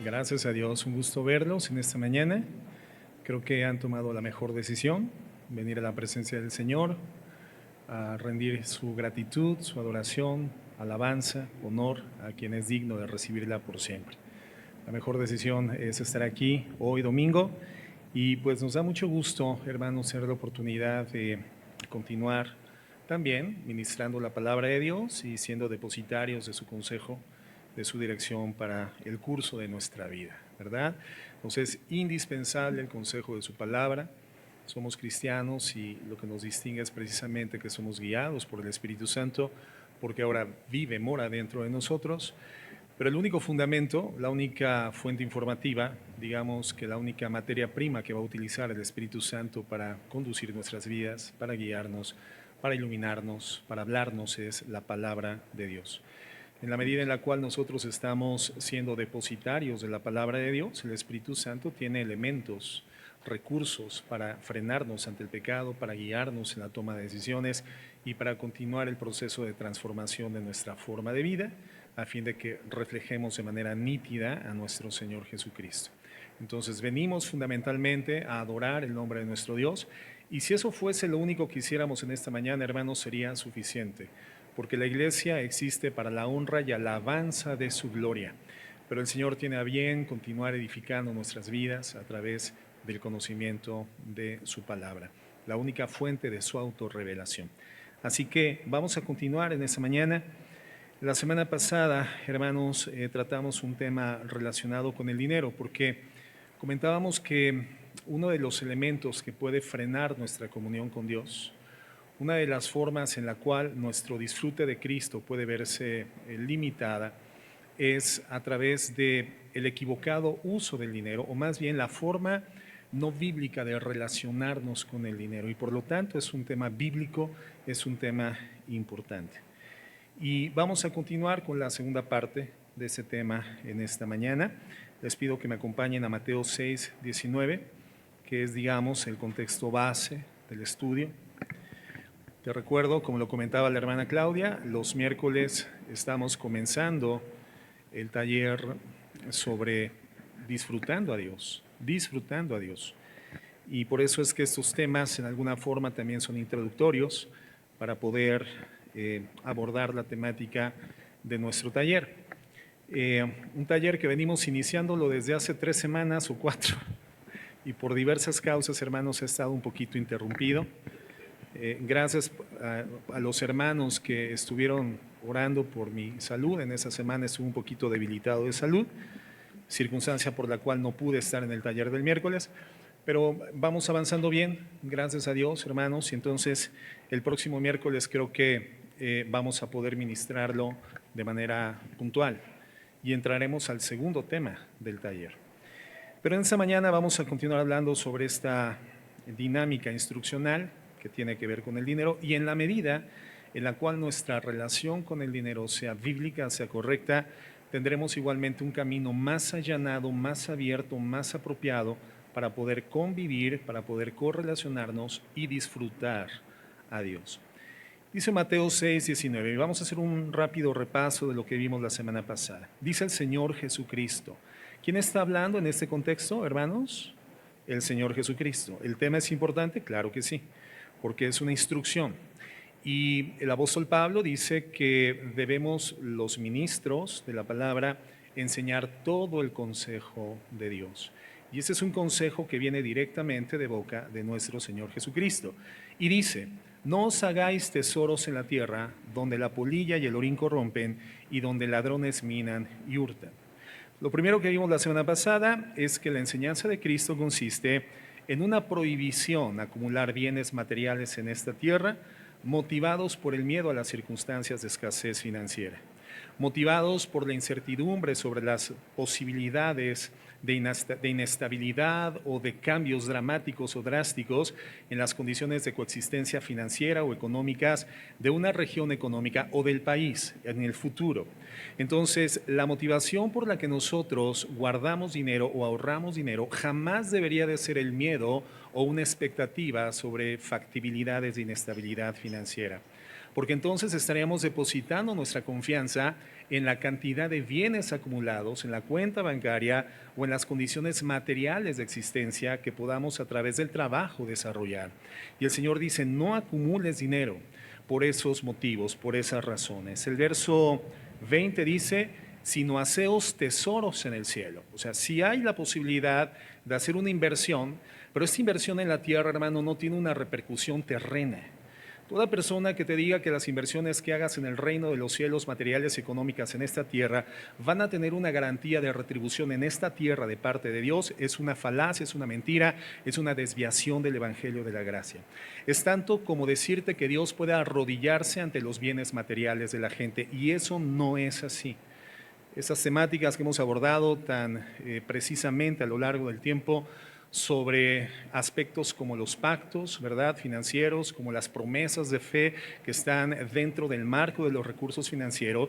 Gracias a Dios, un gusto verlos en esta mañana. Creo que han tomado la mejor decisión, venir a la presencia del Señor, a rendir su gratitud, su adoración, alabanza, honor a quien es digno de recibirla por siempre. La mejor decisión es estar aquí hoy domingo y pues nos da mucho gusto, hermanos, tener la oportunidad de continuar también ministrando la palabra de Dios y siendo depositarios de su consejo, de su dirección para el curso de nuestra vida, ¿verdad? Entonces es indispensable el consejo de su palabra. Somos cristianos y lo que nos distingue es precisamente que somos guiados por el Espíritu Santo, porque ahora vive, mora dentro de nosotros. Pero el único fundamento, la única fuente informativa, digamos que la única materia prima que va a utilizar el Espíritu Santo para conducir nuestras vidas, para guiarnos, para iluminarnos, para hablarnos, es la palabra de Dios. En la medida en la cual nosotros estamos siendo depositarios de la palabra de Dios, el Espíritu Santo tiene elementos, recursos para frenarnos ante el pecado, para guiarnos en la toma de decisiones y para continuar el proceso de transformación de nuestra forma de vida, a fin de que reflejemos de manera nítida a nuestro Señor Jesucristo. Entonces venimos fundamentalmente a adorar el nombre de nuestro Dios, y si eso fuese lo único que hiciéramos en esta mañana, hermanos, sería suficiente, porque la iglesia existe para la honra y alabanza de su gloria. Pero el Señor tiene a bien continuar edificando nuestras vidas a través del conocimiento de su palabra, la única fuente de su autorrevelación. Así que vamos a continuar en esta mañana. La semana pasada, hermanos, tratamos un tema relacionado con el dinero, porque comentábamos que uno de los elementos que puede frenar nuestra comunión con Dios, una de las formas en la cual nuestro disfrute de Cristo puede verse limitada, es a través del equivocado uso del dinero, o más bien la forma no bíblica de relacionarnos con el dinero. Y por lo tanto es un tema bíblico, es un tema importante. Y vamos a continuar con la segunda parte de ese tema en esta mañana. Les pido que me acompañen a Mateo 6, 19, que es, digamos, el contexto base del estudio. Te recuerdo, como lo comentaba la hermana Claudia, los miércoles estamos comenzando el taller sobre disfrutando a Dios, disfrutando a Dios. Y por eso es que estos temas en alguna forma también son introductorios para poder abordar la temática de nuestro taller. Un taller que venimos iniciándolo desde hace 3 semanas o 4 y por diversas causas, hermanos, ha estado un poquito interrumpido. Gracias a los hermanos que estuvieron orando por mi salud. En esa semana estuve un poquito debilitado de salud, circunstancia por la cual no pude estar en el taller del miércoles, pero vamos avanzando bien, gracias a Dios, hermanos, y entonces el próximo miércoles creo que vamos a poder ministrarlo de manera puntual y entraremos al segundo tema del taller. Pero en esta mañana vamos a continuar hablando sobre esta dinámica instruccional que tiene que ver con el dinero, y en la medida en la cual nuestra relación con el dinero sea bíblica, sea correcta, tendremos igualmente un camino más allanado, más abierto, más apropiado para poder convivir, para poder correlacionarnos y disfrutar a Dios. Dice Mateo 6, 19, y vamos a hacer un rápido repaso de lo que vimos la semana pasada. Dice el Señor Jesucristo. ¿Quién está hablando en este contexto, hermanos? El Señor Jesucristo. ¿El tema es importante? Claro que sí, porque es una instrucción. Y el apóstol Pablo dice que debemos, los ministros de la palabra, enseñar todo el consejo de Dios. Y ese es un consejo que viene directamente de boca de nuestro Señor Jesucristo. Y dice: no os hagáis tesoros en la tierra, donde la polilla y el orín corrompen y donde ladrones minan y hurtan. Lo primero que vimos la semana pasada es que la enseñanza de Cristo consiste en una prohibición a acumular bienes materiales en esta tierra, motivados por el miedo a las circunstancias de escasez financiera, motivados por la incertidumbre sobre las posibilidades de inestabilidad o de cambios dramáticos o drásticos en las condiciones de coexistencia financiera o económicas de una región económica o del país en el futuro. Entonces, la motivación por la que nosotros guardamos dinero o ahorramos dinero jamás debería de ser el miedo o una expectativa sobre factibilidades de inestabilidad financiera, porque entonces estaríamos depositando nuestra confianza en la cantidad de bienes acumulados, en la cuenta bancaria o en las condiciones materiales de existencia que podamos a través del trabajo desarrollar. Y el Señor dice, no acumules dinero por esos motivos, por esas razones. El verso 20 dice, sino haceos tesoros en el cielo. O sea, si hay la posibilidad de hacer una inversión, pero esta inversión en la tierra, hermano, no tiene una repercusión terrena. Toda persona que te diga que las inversiones que hagas en el reino de los cielos, materiales y económicas en esta tierra, van a tener una garantía de retribución en esta tierra de parte de Dios, es una falacia, es una mentira, es una desviación del evangelio de la gracia. Es tanto como decirte que Dios puede arrodillarse ante los bienes materiales de la gente, y eso no es así. Esas temáticas que hemos abordado tan precisamente a lo largo del tiempo sobre aspectos como los pactos, ¿verdad?, financieros, como las promesas de fe que están dentro del marco de los recursos financieros,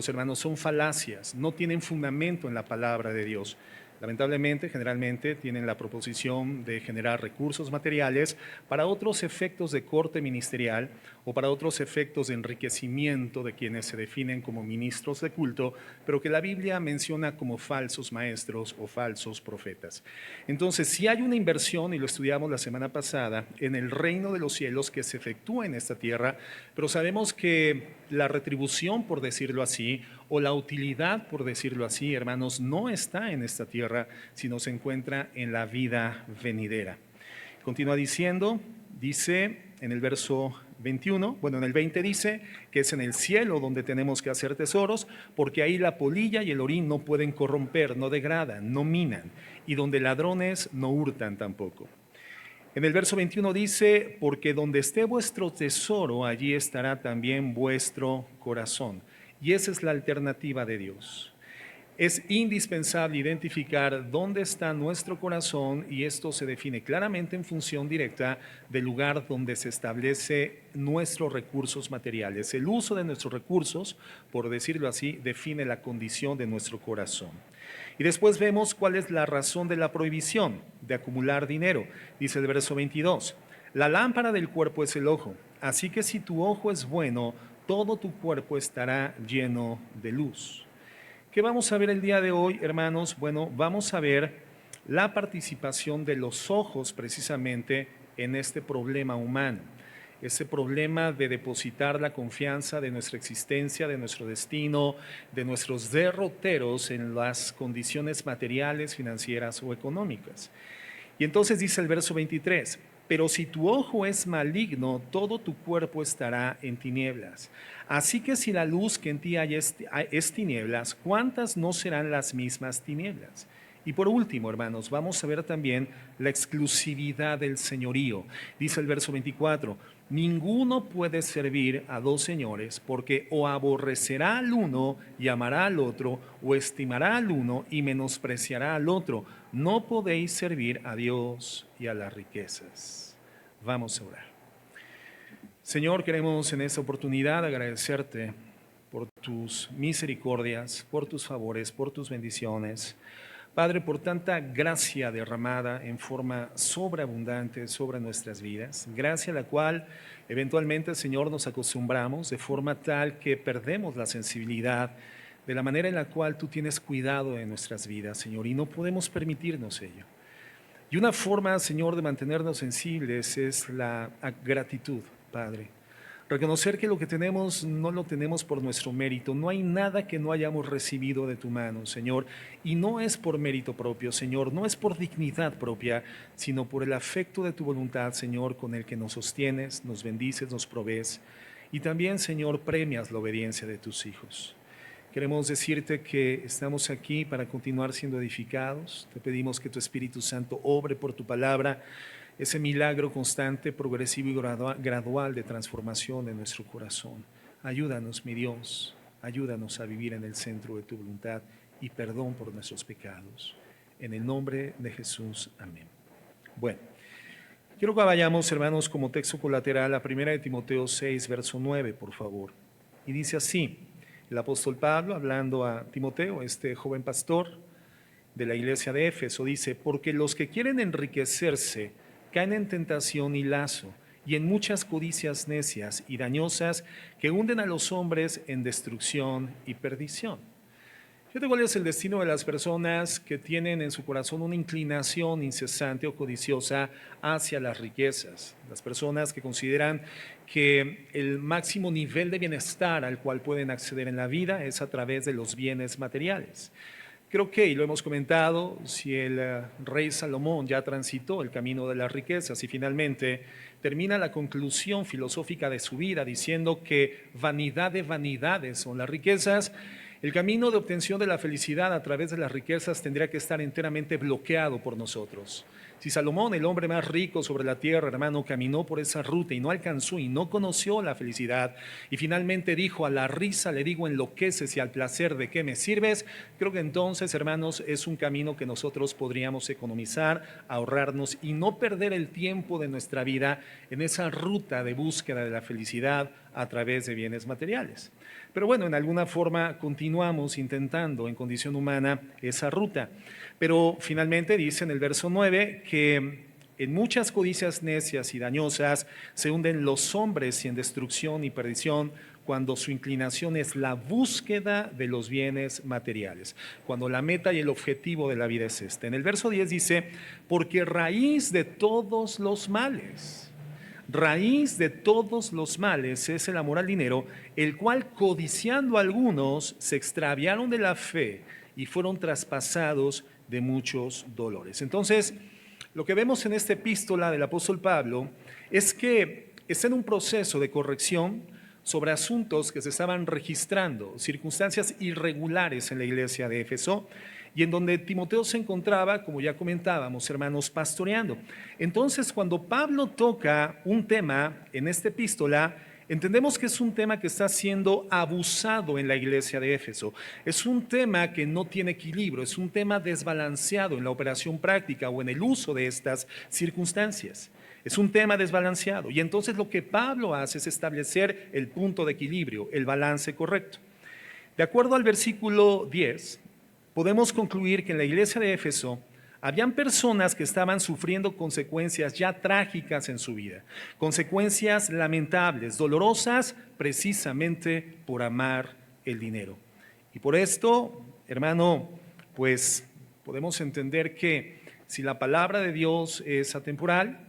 hermanos, son falacias, no tienen fundamento en la palabra de Dios. Lamentablemente, generalmente tienen la proposición de generar recursos materiales para otros efectos de corte ministerial o para otros efectos de enriquecimiento de quienes se definen como ministros de culto, pero que la Biblia menciona como falsos maestros o falsos profetas. Entonces, si hay una inversión, y lo estudiamos la semana pasada, en el reino de los cielos que se efectúa en esta tierra, pero sabemos que la retribución, por decirlo así, o la utilidad, por decirlo así, hermanos, no está en esta tierra, sino se encuentra en la vida venidera. Continúa diciendo, dice en el verso 21, en el 20 dice que es en el cielo donde tenemos que hacer tesoros, porque ahí la polilla y el orín no pueden corromper, no degradan, no minan, y donde ladrones no hurtan tampoco. En el verso 21 dice, porque donde esté vuestro tesoro, allí estará también vuestro corazón. Y esa es la alternativa de Dios. Es indispensable identificar dónde está nuestro corazón, y esto se define claramente en función directa del lugar donde se establece nuestros recursos materiales. El uso de nuestros recursos, por decirlo así, define la condición de nuestro corazón. Y después vemos cuál es la razón de la prohibición de acumular dinero. Dice el verso 22, la lámpara del cuerpo es el ojo, así que si tu ojo es bueno, todo tu cuerpo estará lleno de luz. ¿Qué vamos a ver el día de hoy, hermanos? Bueno, vamos a ver la participación de los ojos precisamente en este problema humano. Ese problema de depositar la confianza de nuestra existencia, de nuestro destino, de nuestros derroteros en las condiciones materiales, financieras o económicas. Y entonces dice el verso 23, pero si tu ojo es maligno, todo tu cuerpo estará en tinieblas. Así que si la luz que en ti hay es tinieblas, ¿cuántas no serán las mismas tinieblas? Y por último, hermanos, vamos a ver también la exclusividad del señorío. Dice el verso 24, ninguno puede servir a dos señores, porque o aborrecerá al uno y amará al otro, o estimará al uno y menospreciará al otro. No podéis servir a Dios y a las riquezas. Vamos a orar. Señor, queremos en esta oportunidad agradecerte por tus misericordias, por tus favores, por tus bendiciones. Padre, por tanta gracia derramada en forma sobreabundante sobre nuestras vidas, gracia a la cual eventualmente, Señor, nos acostumbramos de forma tal que perdemos la sensibilidad de la manera en la cual tú tienes cuidado de nuestras vidas, Señor, y no podemos permitirnos ello. Y una forma, Señor, de mantenernos sensibles es la gratitud, Padre. Reconocer que lo que tenemos no lo tenemos por nuestro mérito. No hay nada que no hayamos recibido de tu mano, Señor. Y no es por mérito propio, Señor. No es por dignidad propia, sino por el afecto de tu voluntad, Señor, con el que nos sostienes, nos bendices, nos provees. Y también, Señor, premias la obediencia de tus hijos. Queremos decirte que estamos aquí para continuar siendo edificados. Te pedimos que tu Espíritu Santo obre por tu palabra ese milagro constante, progresivo y gradual de transformación en nuestro corazón. Ayúdanos, mi Dios, ayúdanos a vivir en el centro de tu voluntad y perdón por nuestros pecados. En el nombre de Jesús, amén. Bueno, quiero que vayamos, hermanos, como texto colateral a 1 de Timoteo 6, verso 9, por favor. Y dice así, el apóstol Pablo, hablando a Timoteo, este joven pastor de la iglesia de Éfeso, dice, porque los que quieren enriquecerse caen en tentación y lazo, y en muchas codicias necias y dañosas que hunden a los hombres en destrucción y perdición. Fíjate cuál es el destino de las personas que tienen en su corazón una inclinación incesante o codiciosa hacia las riquezas. Las personas que consideran que el máximo nivel de bienestar al cual pueden acceder en la vida es a través de los bienes materiales. Creo que, y lo hemos comentado, si el rey Salomón ya transitó el camino de las riquezas y finalmente termina la conclusión filosófica de su vida diciendo que vanidad de vanidades son las riquezas, el camino de obtención de la felicidad a través de las riquezas tendría que estar enteramente bloqueado por nosotros. Si Salomón, el hombre más rico sobre la tierra, hermano, caminó por esa ruta y no alcanzó y no conoció la felicidad y finalmente dijo: a la risa le digo enloqueces y al placer de qué me sirves, creo que entonces, hermanos, es un camino que nosotros podríamos economizar, ahorrarnos y no perder el tiempo de nuestra vida en esa ruta de búsqueda de la felicidad a través de bienes materiales. Pero bueno, en alguna forma continuamos intentando en condición humana esa ruta. Pero finalmente dice en el verso 9 que en muchas codicias necias y dañosas se hunden los hombres y en destrucción y perdición cuando su inclinación es la búsqueda de los bienes materiales, cuando la meta y el objetivo de la vida es este. En el verso 10 dice, porque raíz de todos los males es el amor al dinero, el cual codiciando algunos se extraviaron de la fe y fueron traspasados de muchos dolores. Entonces, lo que vemos en esta epístola del apóstol Pablo es que está en un proceso de corrección sobre asuntos que se estaban registrando, circunstancias irregulares en la iglesia de Éfeso, y en donde Timoteo se encontraba, como ya comentábamos, hermanos, pastoreando. Entonces, cuando Pablo toca un tema en esta epístola, entendemos que es un tema que está siendo abusado en la iglesia de Éfeso. Es un tema que no tiene equilibrio, es un tema desbalanceado en la operación práctica o en el uso de estas circunstancias. Es un tema desbalanceado. Y entonces lo que Pablo hace es establecer el punto de equilibrio, el balance correcto. De acuerdo al versículo 10, podemos concluir que en la iglesia de Éfeso habían personas que estaban sufriendo consecuencias ya trágicas en su vida, consecuencias lamentables, dolorosas, precisamente por amar el dinero. Y por esto, hermano, pues podemos entender que si la palabra de Dios es atemporal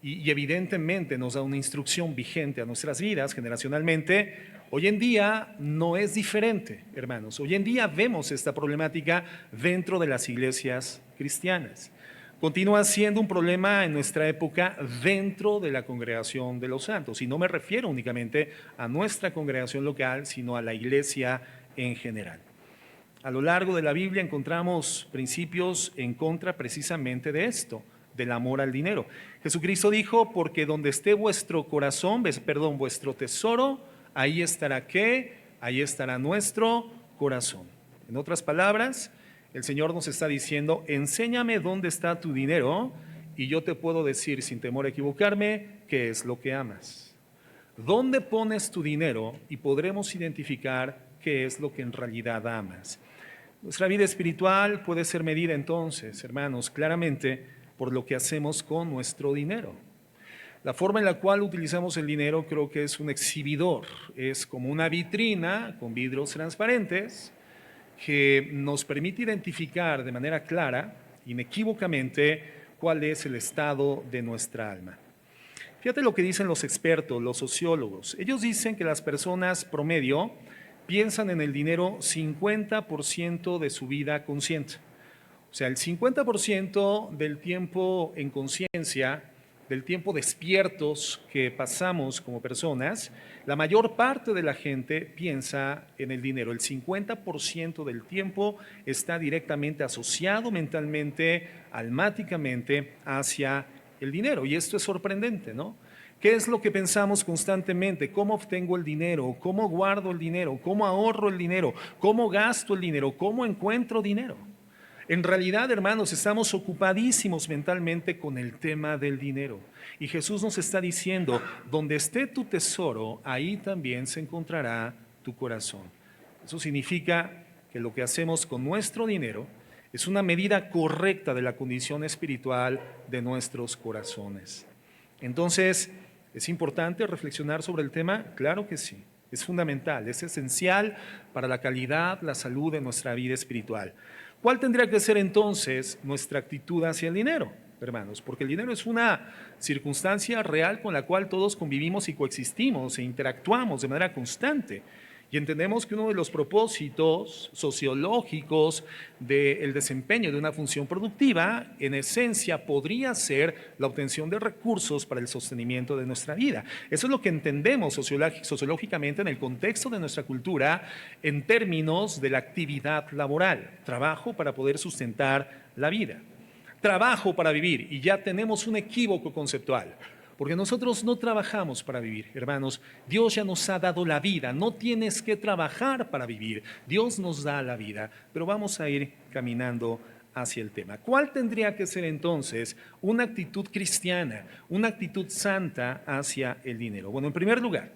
y evidentemente nos da una instrucción vigente a nuestras vidas generacionalmente, hoy en día no es diferente, hermanos. Hoy en día vemos esta problemática dentro de las iglesias cristianas. Continúa siendo un problema en nuestra época dentro de la congregación de los santos. Y no me refiero únicamente a nuestra congregación local, sino a la iglesia en general. A lo largo de la Biblia encontramos principios en contra precisamente de esto, del amor al dinero. Jesucristo dijo, porque donde esté vuestro corazón, vuestro tesoro, ahí estará ¿qué? Ahí estará nuestro corazón. En otras palabras, el Señor nos está diciendo, enséñame dónde está tu dinero y yo te puedo decir sin temor a equivocarme qué es lo que amas. ¿Dónde pones tu dinero? Y podremos identificar qué es lo que en realidad amas. Nuestra vida espiritual puede ser medida entonces, hermanos, claramente por lo que hacemos con nuestro dinero. La forma en la cual utilizamos el dinero creo que es un exhibidor, es como una vitrina con vidrios transparentes que nos permite identificar de manera clara, inequívocamente, cuál es el estado de nuestra alma. Fíjate lo que dicen los expertos, los sociólogos. Ellos dicen que las personas promedio piensan en el dinero 50% de su vida consciente. O sea, el 50% del tiempo en conciencia, del tiempo despiertos que pasamos como personas, la mayor parte de la gente piensa en el dinero. El 50% del tiempo está directamente asociado mentalmente, almáticamente, hacia el dinero. Y esto es sorprendente, ¿no? ¿Qué es lo que pensamos constantemente? ¿Cómo obtengo el dinero? ¿Cómo guardo el dinero? ¿Cómo ahorro el dinero? ¿Cómo gasto el dinero? ¿Cómo encuentro dinero? En realidad, hermanos, estamos ocupadísimos mentalmente con el tema del dinero. Y Jesús nos está diciendo, donde esté tu tesoro, ahí también se encontrará tu corazón. Eso significa que lo que hacemos con nuestro dinero es una medida correcta de la condición espiritual de nuestros corazones. Entonces, ¿Es importante reflexionar sobre el tema? Claro que sí. Es fundamental, es esencial para la calidad, la salud de nuestra vida espiritual. ¿Cuál tendría que ser entonces nuestra actitud hacia el dinero, hermanos? Porque el dinero es una circunstancia real con la cual todos convivimos y coexistimos e interactuamos de manera constante. Y entendemos que uno de los propósitos sociológicos del desempeño de una función productiva, en esencia, podría ser la obtención de recursos para el sostenimiento de nuestra vida. Eso es lo que entendemos sociológicamente en el contexto de nuestra cultura en términos de la actividad laboral, trabajo para poder sustentar la vida, trabajo para vivir, y ya tenemos un equívoco conceptual. Porque nosotros no trabajamos para vivir, hermanos. Dios ya nos ha dado la vida. No tienes que trabajar para vivir. Dios nos da la vida. Pero vamos a ir caminando hacia el tema. ¿Cuál tendría que ser entonces una actitud cristiana, una actitud santa hacia el dinero? Bueno, en primer lugar,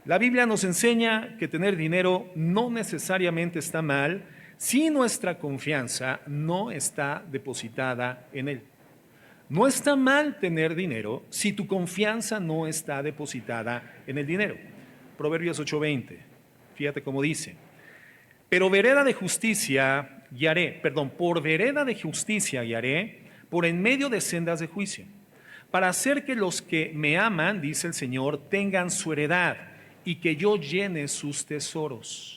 la Biblia nos enseña que tener dinero no necesariamente está mal si nuestra confianza no está depositada en él. No está mal tener dinero si tu confianza no está depositada en el dinero. Proverbios 8:20, fíjate cómo dice: por vereda de justicia guiaré por en medio de sendas de juicio, para hacer que los que me aman, dice el Señor, tengan su heredad y que yo llene sus tesoros.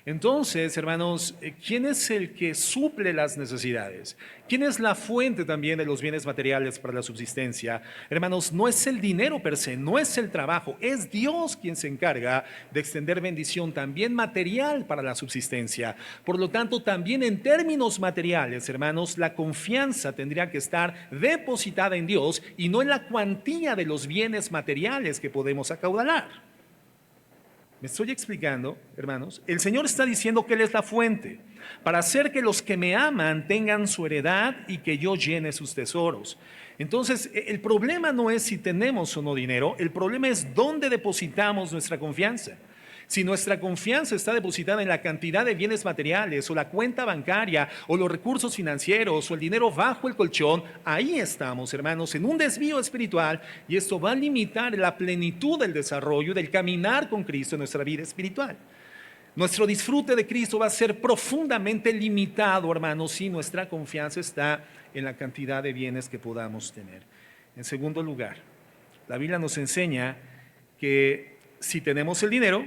Entonces, hermanos, ¿quién es el que suple las necesidades? ¿Quién es la fuente también de los bienes materiales para la subsistencia? Hermanos, no es el dinero per se, no es el trabajo, es Dios quien se encarga de extender bendición también material para la subsistencia. Por lo tanto, también en términos materiales, hermanos, la confianza tendría que estar depositada en Dios y no en la cuantía de los bienes materiales que podemos acaudalar. ¿Me estoy explicando, hermanos? El Señor está diciendo que Él es la fuente para hacer que los que me aman tengan su heredad y que yo llene sus tesoros. Entonces, el problema no es si tenemos o no dinero, el problema es dónde depositamos nuestra confianza. Si nuestra confianza está depositada en la cantidad de bienes materiales o la cuenta bancaria o los recursos financieros o el dinero bajo el colchón, ahí estamos, hermanos, en un desvío espiritual, y esto va a limitar la plenitud del desarrollo, del caminar con Cristo en nuestra vida espiritual. Nuestro disfrute de Cristo va a ser profundamente limitado, hermanos, si nuestra confianza está en la cantidad de bienes que podamos tener. En segundo lugar, la Biblia nos enseña que si tenemos el dinero,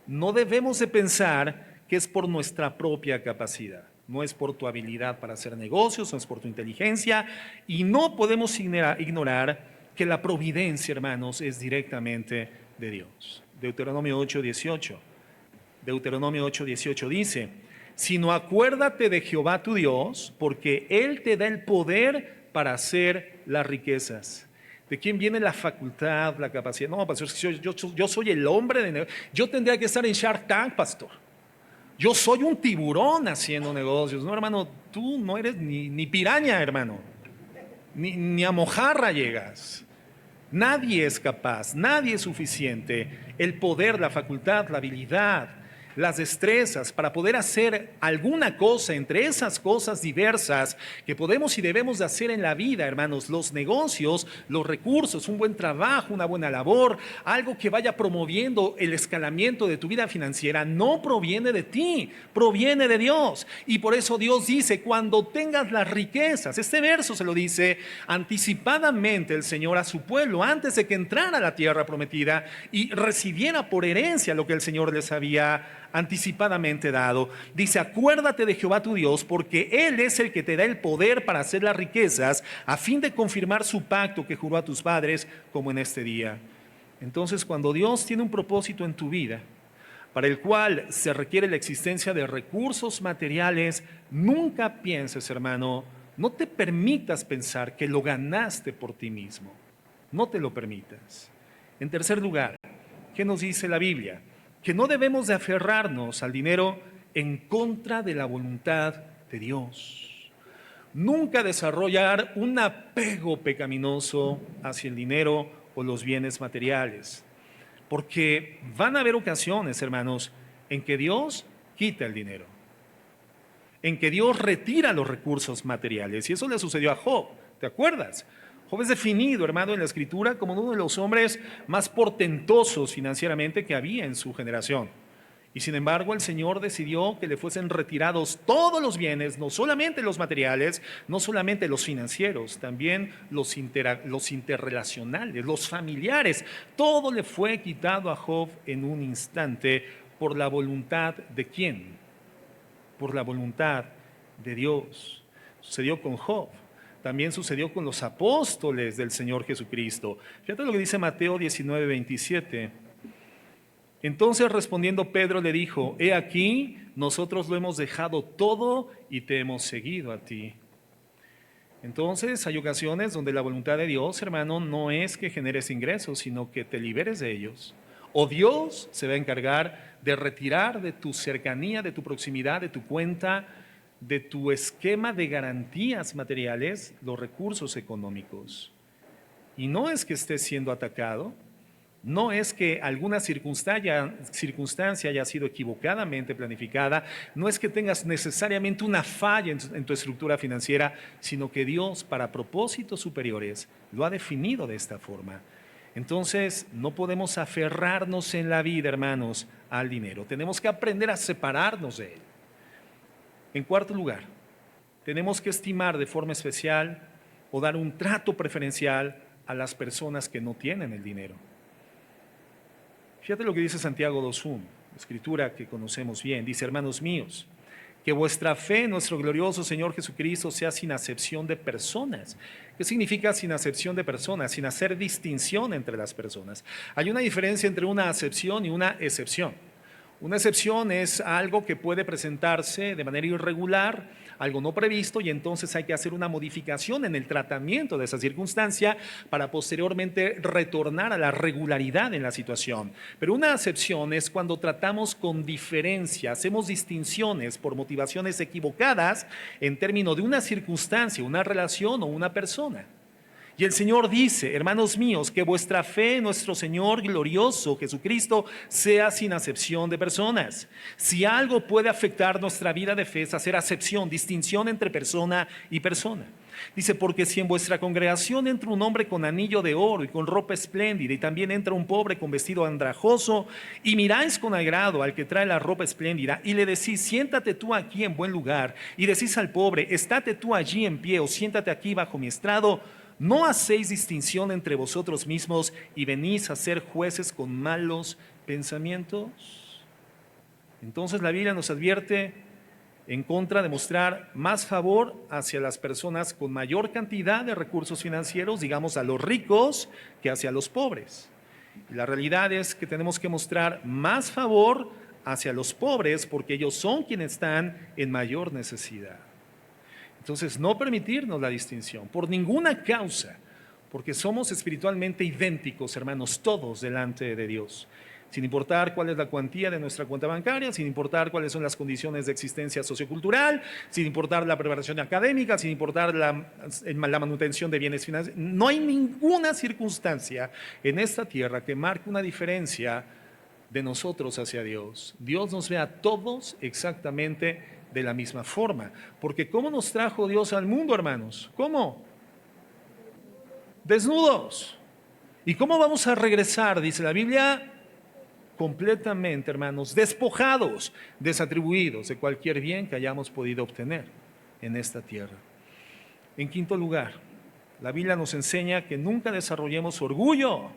no debemos de pensar que es por nuestra propia capacidad. No es por tu habilidad para hacer negocios, no es por tu inteligencia, y no podemos ignorar que la providencia, hermanos, es directamente de Dios. Deuteronomio 8:18 dice: sino acuérdate de Jehová tu Dios, porque Él te da el poder para hacer las riquezas. ¿De quién viene la facultad, la capacidad? No, pastor, yo soy el hombre de negocio. Yo tendría que estar en Shark Tank, pastor. Yo soy un tiburón haciendo negocios. No, hermano, tú no eres ni piraña, hermano. Ni a mojarra llegas. Nadie es capaz, nadie es suficiente. El poder, la facultad, la habilidad, las destrezas para poder hacer alguna cosa entre esas cosas diversas que podemos y debemos de hacer en la vida, hermanos, los negocios, los recursos, un buen trabajo, una buena labor, algo que vaya promoviendo el escalamiento de tu vida financiera, no proviene de ti, proviene de Dios. Y por eso Dios dice: cuando tengas las riquezas, este verso se lo dice anticipadamente el Señor a su pueblo antes de que entrara a la tierra prometida y recibiera por herencia lo que el Señor les había anticipadamente dado. Dice: acuérdate de Jehová tu Dios, porque Él es el que te da el poder para hacer las riquezas, a fin de confirmar su pacto que juró a tus padres, como en este día. Entonces, cuando Dios tiene un propósito en tu vida, para el cual se requiere la existencia de recursos materiales, nunca pienses, hermano, no te permitas pensar que lo ganaste por ti mismo. No te lo permitas. En tercer lugar, ¿qué nos dice la Biblia? Que no debemos de aferrarnos al dinero en contra de la voluntad de Dios. Nunca desarrollar un apego pecaminoso hacia el dinero o los bienes materiales. Porque van a haber ocasiones, hermanos, en que Dios quita el dinero, en que Dios retira los recursos materiales. Y eso le sucedió a Job, ¿te acuerdas? Job es definido, hermano, en la Escritura como uno de los hombres más portentosos financieramente que había en su generación. Y sin embargo, el Señor decidió que le fuesen retirados todos los bienes, no solamente los materiales, no solamente los financieros, también los interrelacionales, los familiares. Todo le fue quitado a Job en un instante por la voluntad de ¿quién? Por la voluntad de Dios. Sucedió con Job. También sucedió con los apóstoles del Señor Jesucristo. Fíjate lo que dice Mateo 19:27. Entonces respondiendo Pedro le dijo: he aquí, nosotros lo hemos dejado todo y te hemos seguido a ti. Entonces hay ocasiones donde la voluntad de Dios, hermano, no es que generes ingresos, sino que te liberes de ellos. O Dios se va a encargar de retirar de tu cercanía, de tu proximidad, de tu cuenta, de tu esquema de garantías materiales, los recursos económicos. Y no es que estés siendo atacado, no es que alguna circunstancia haya sido equivocadamente planificada, no es que tengas necesariamente una falla en tu estructura financiera, sino que Dios, para propósitos superiores, lo ha definido de esta forma. Entonces, no podemos aferrarnos en la vida, hermanos, al dinero. Tenemos que aprender a separarnos de él. En cuarto lugar, tenemos que estimar de forma especial o dar un trato preferencial a las personas que no tienen el dinero. Fíjate lo que dice Santiago 2:1, escritura que conocemos bien. Dice: hermanos míos, que vuestra fe en nuestro glorioso Señor Jesucristo sea sin acepción de personas. ¿Qué significa sin acepción de personas? Sin hacer distinción entre las personas. Hay una diferencia entre una acepción y una excepción. Una excepción es algo que puede presentarse de manera irregular, algo no previsto, y entonces hay que hacer una modificación en el tratamiento de esa circunstancia para posteriormente retornar a la regularidad en la situación. Pero una acepción es cuando tratamos con diferencia, hacemos distinciones por motivaciones equivocadas en términos de una circunstancia, una relación o una persona. Y el Señor dice: hermanos míos, que vuestra fe en nuestro Señor glorioso Jesucristo sea sin acepción de personas. Si algo puede afectar nuestra vida de fe es hacer acepción, distinción entre persona y persona. Dice: porque si en vuestra congregación entra un hombre con anillo de oro y con ropa espléndida, y también entra un pobre con vestido andrajoso, y miráis con agrado al que trae la ropa espléndida, y le decís: siéntate tú aquí en buen lugar, y decís al pobre: estate tú allí en pie, o siéntate aquí bajo mi estrado, ¿no hacéis distinción entre vosotros mismos y venís a ser jueces con malos pensamientos? Entonces la Biblia nos advierte en contra de mostrar más favor hacia las personas con mayor cantidad de recursos financieros, digamos a los ricos, que hacia los pobres. Y la realidad es que tenemos que mostrar más favor hacia los pobres porque ellos son quienes están en mayor necesidad. Entonces, no permitirnos la distinción por ninguna causa, porque somos espiritualmente idénticos, hermanos, todos delante de Dios. Sin importar cuál es la cuantía de nuestra cuenta bancaria, sin importar cuáles son las condiciones de existencia sociocultural, sin importar la preparación académica, sin importar la manutención de bienes financieros. No hay ninguna circunstancia en esta tierra que marque una diferencia de nosotros hacia Dios. Dios nos ve a todos exactamente de la misma forma. Porque ¿cómo nos trajo Dios al mundo, hermanos? ¿Cómo? Desnudos. ¿Y cómo vamos a regresar? Dice la Biblia, completamente, hermanos, despojados, desatribuidos de cualquier bien que hayamos podido obtener en esta tierra. En quinto lugar, la Biblia nos enseña que nunca desarrollemos orgullo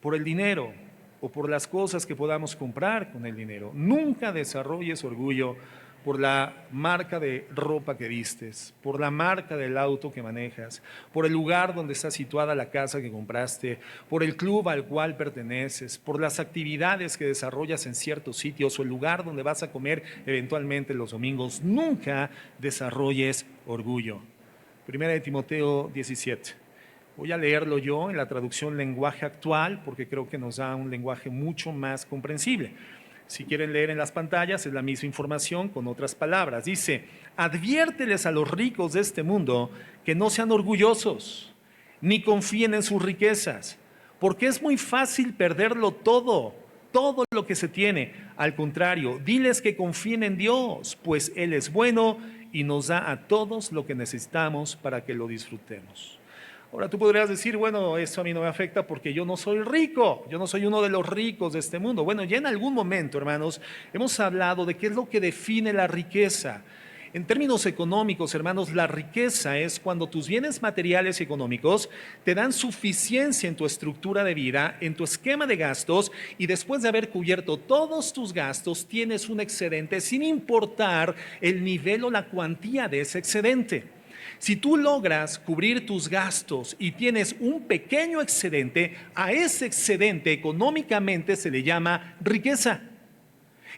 por el dinero o por las cosas que podamos comprar con el dinero. Nunca desarrolles orgullo por la marca de ropa que vistes, por la marca del auto que manejas, por el lugar donde está situada la casa que compraste, por el club al cual perteneces, por las actividades que desarrollas en ciertos sitios o el lugar donde vas a comer eventualmente los domingos. Nunca desarrolles orgullo. Primera de Timoteo 17. Voy a leerlo yo en la traducción lenguaje actual porque creo que nos da un lenguaje mucho más comprensible. Si quieren leer en las pantallas, es la misma información con otras palabras. Dice: adviérteles a los ricos de este mundo que no sean orgullosos, ni confíen en sus riquezas, porque es muy fácil perderlo todo lo que se tiene. Al contrario, diles que confíen en Dios, pues Él es bueno y nos da a todos lo que necesitamos para que lo disfrutemos. Ahora tú podrías decir, bueno, eso a mí no me afecta porque yo no soy rico, yo no soy uno de los ricos de este mundo. Bueno, ya en algún momento, hermanos, hemos hablado de qué es lo que define la riqueza. En términos económicos, hermanos, la riqueza es cuando tus bienes materiales y económicos te dan suficiencia en tu estructura de vida, en tu esquema de gastos, y después de haber cubierto todos tus gastos, tienes un excedente sin importar el nivel o la cuantía de ese excedente. Si tú logras cubrir tus gastos y tienes un pequeño excedente, a ese excedente económicamente se le llama riqueza.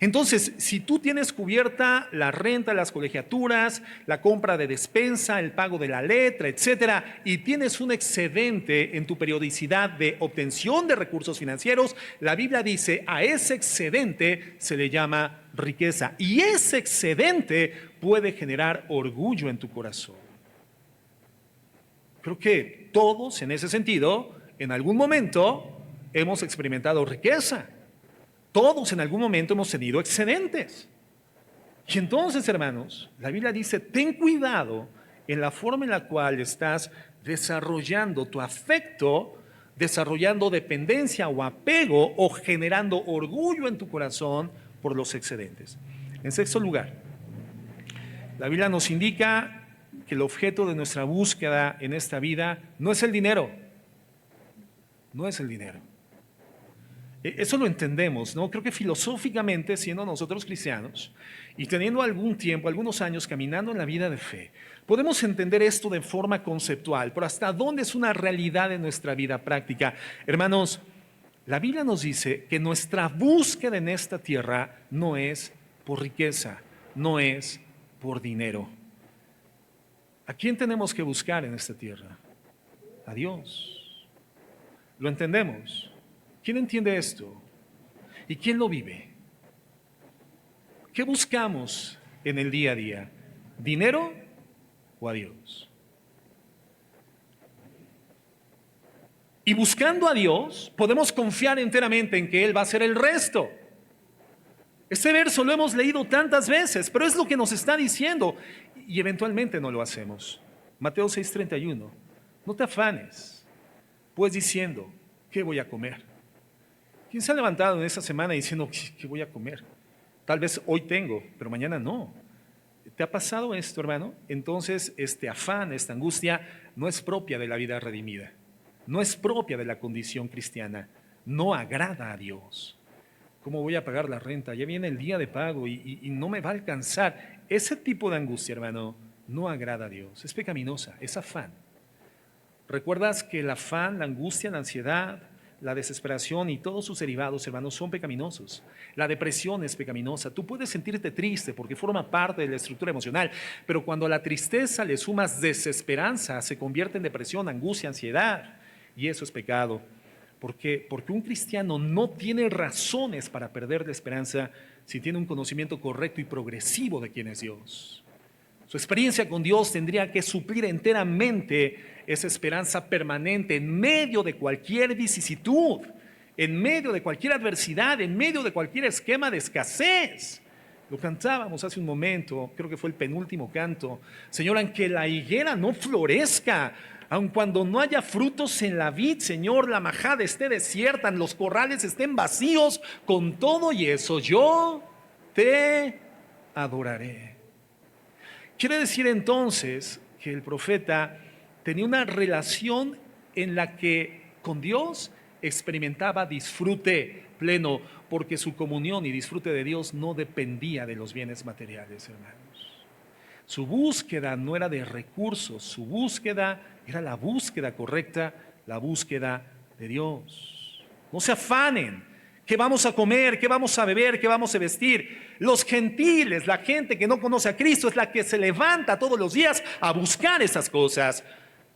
Entonces, si tú tienes cubierta la renta, las colegiaturas, la compra de despensa, el pago de la letra, etcétera, y tienes un excedente en tu periodicidad de obtención de recursos financieros, la Biblia dice a ese excedente se le llama riqueza. Y ese excedente puede generar orgullo en tu corazón. Creo que todos, en ese sentido, en algún momento hemos experimentado riqueza. Todos en algún momento hemos tenido excedentes. Y entonces, hermanos, la Biblia dice, ten cuidado en la forma en la cual estás desarrollando tu afecto, desarrollando dependencia o apego o generando orgullo en tu corazón por los excedentes. En sexto lugar, la Biblia nos indica que el objeto de nuestra búsqueda en esta vida no es el dinero, no es el dinero. Eso lo entendemos, ¿no? Creo que filosóficamente, siendo nosotros cristianos y teniendo algún tiempo, algunos años caminando en la vida de fe, podemos entender esto de forma conceptual, pero ¿hasta dónde es una realidad en nuestra vida práctica? Hermanos, la Biblia nos dice que nuestra búsqueda en esta tierra no es por riqueza, no es por dinero. ¿A quién tenemos que buscar en esta tierra? A Dios. ¿Lo entendemos? ¿Quién entiende esto? ¿Y quién lo vive? ¿Qué buscamos en el día a día? ¿Dinero o a Dios? Y buscando a Dios, podemos confiar enteramente en que Él va a hacer el resto. Este verso lo hemos leído tantas veces, pero es lo que nos está diciendo. Y eventualmente no lo hacemos. Mateo 6:31. No te afanes, pues diciendo, ¿qué voy a comer? ¿Quién se ha levantado en esta semana diciendo, ¿qué voy a comer? Tal vez hoy tengo, pero mañana no. ¿Te ha pasado esto, hermano? Entonces, este afán, esta angustia, no es propia de la vida redimida. No es propia de la condición cristiana. No agrada a Dios. ¿Cómo voy a pagar la renta? Ya viene el día de pago y no me va a alcanzar. Ese tipo de angustia, hermano, no agrada a Dios. Es pecaminosa, es afán. ¿Recuerdas que el afán, la angustia, la ansiedad, la desesperación y todos sus derivados, hermanos, son pecaminosos? La depresión es pecaminosa. Tú puedes sentirte triste porque forma parte de la estructura emocional, pero cuando a la tristeza le sumas desesperanza, se convierte en depresión, angustia, ansiedad, y eso es pecado. Porque un cristiano no tiene razones para perder la esperanza si tiene un conocimiento correcto y progresivo de quién es Dios. Su experiencia con Dios tendría que suplir enteramente esa esperanza permanente en medio de cualquier vicisitud, en medio de cualquier adversidad, en medio de cualquier esquema de escasez. Lo cantábamos hace un momento, creo que fue el penúltimo canto. Señor, aunque la higuera no florezca, aun cuando no haya frutos en la vid, Señor, la majada esté desierta, los corrales estén vacíos, con todo y eso yo te adoraré. Quiere decir entonces que el profeta tenía una relación en la que con Dios experimentaba disfrute pleno, porque su comunión y disfrute de Dios no dependía de los bienes materiales, hermanos. Su búsqueda no era de recursos, su búsqueda era la búsqueda correcta, la búsqueda de Dios. No se afanen. ¿Qué vamos a comer? ¿Qué vamos a beber? ¿Qué vamos a vestir? Los gentiles, la gente que no conoce a Cristo, es la que se levanta todos los días a buscar esas cosas.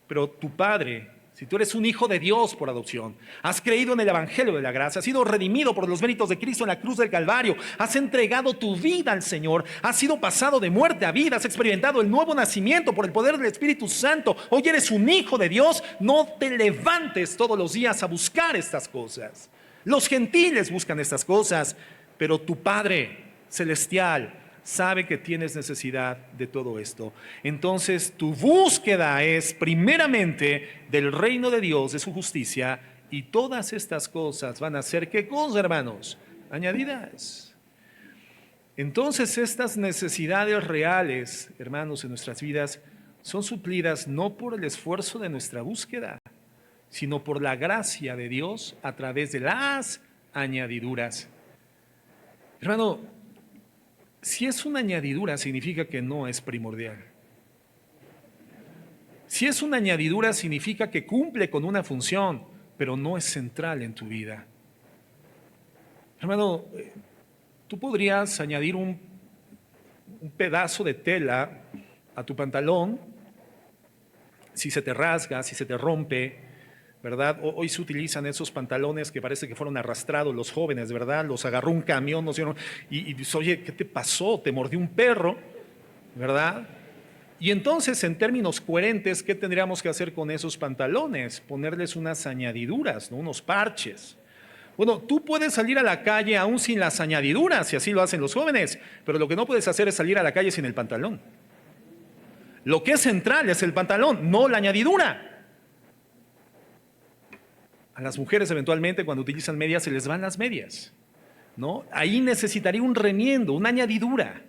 Pero tu Padre, si tú eres un hijo de Dios por adopción, has creído en el Evangelio de la gracia, has sido redimido por los méritos de Cristo en la cruz del Calvario, has entregado tu vida al Señor, has sido pasado de muerte a vida, has experimentado el nuevo nacimiento por el poder del Espíritu Santo, hoy eres un hijo de Dios, no te levantes todos los días a buscar estas cosas. Los gentiles buscan estas cosas, pero tu Padre celestial sabe que tienes necesidad de todo esto. Entonces tu búsqueda es primeramente del reino de Dios, de su justicia, y todas estas cosas van a ser, ¿qué cosa, hermanos? Añadidas. Entonces estas necesidades reales, hermanos, en nuestras vidas son suplidas no por el esfuerzo de nuestra búsqueda, sino por la gracia de Dios a través de las añadiduras. Hermano, si es una añadidura significa que no es primordial. Si es una añadidura significa que cumple con una función, pero no es central en tu vida. Hermano, tú podrías añadir un pedazo de tela a tu pantalón si se te rasga, si se te rompe, ¿verdad? Hoy se utilizan esos pantalones que parece que fueron arrastrados los jóvenes, ¿verdad? Los agarró un camión, no sé, y dices, oye, ¿qué te pasó? Te mordió un perro, ¿verdad? Y entonces, en términos coherentes, ¿qué tendríamos que hacer con esos pantalones? Ponerles unas añadiduras, ¿no? Unos parches. Bueno, tú puedes salir a la calle aún sin las añadiduras, si así lo hacen los jóvenes, pero lo que no puedes hacer es salir a la calle sin el pantalón. Lo que es central es el pantalón, no la añadidura. A las mujeres eventualmente cuando utilizan medias se les van las medias, ¿no? Ahí necesitaría un remiendo, una añadidura.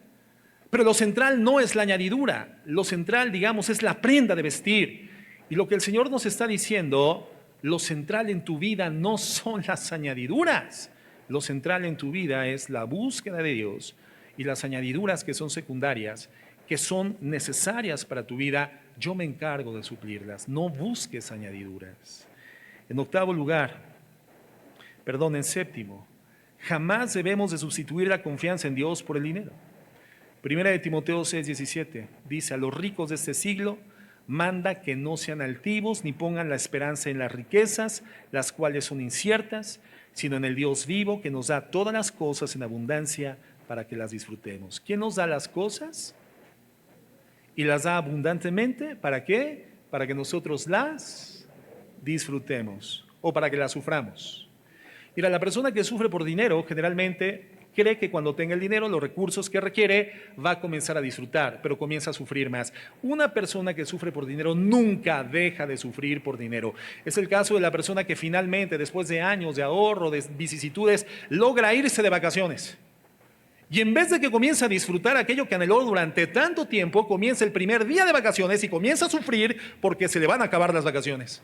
Pero lo central no es la añadidura, lo central, digamos, es la prenda de vestir. Y lo que el Señor nos está diciendo, lo central en tu vida no son las añadiduras. Lo central en tu vida es la búsqueda de Dios y las añadiduras que son secundarias, que son necesarias para tu vida, yo me encargo de suplirlas. No busques añadiduras. En séptimo, jamás debemos de sustituir la confianza en Dios por el dinero. Primera de Timoteo 6:17 dice, a los ricos de este siglo manda que no sean altivos ni pongan la esperanza en las riquezas, las cuales son inciertas, sino en el Dios vivo que nos da todas las cosas en abundancia para que las disfrutemos. ¿Quién nos da las cosas? Y las da abundantemente, ¿para qué? Para que nosotros las disfrutemos o para que las suframos. Mira, la persona que sufre por dinero generalmente cree que cuando tenga el dinero, los recursos que requiere, va a comenzar a disfrutar, pero comienza a sufrir más. Una persona que sufre por dinero nunca deja de sufrir por dinero. Es el caso de la persona que finalmente, después de años de ahorro, de vicisitudes, logra irse de vacaciones. Y en vez de que comience a disfrutar aquello que anheló durante tanto tiempo, comienza el primer día de vacaciones y comienza a sufrir porque se le van a acabar las vacaciones.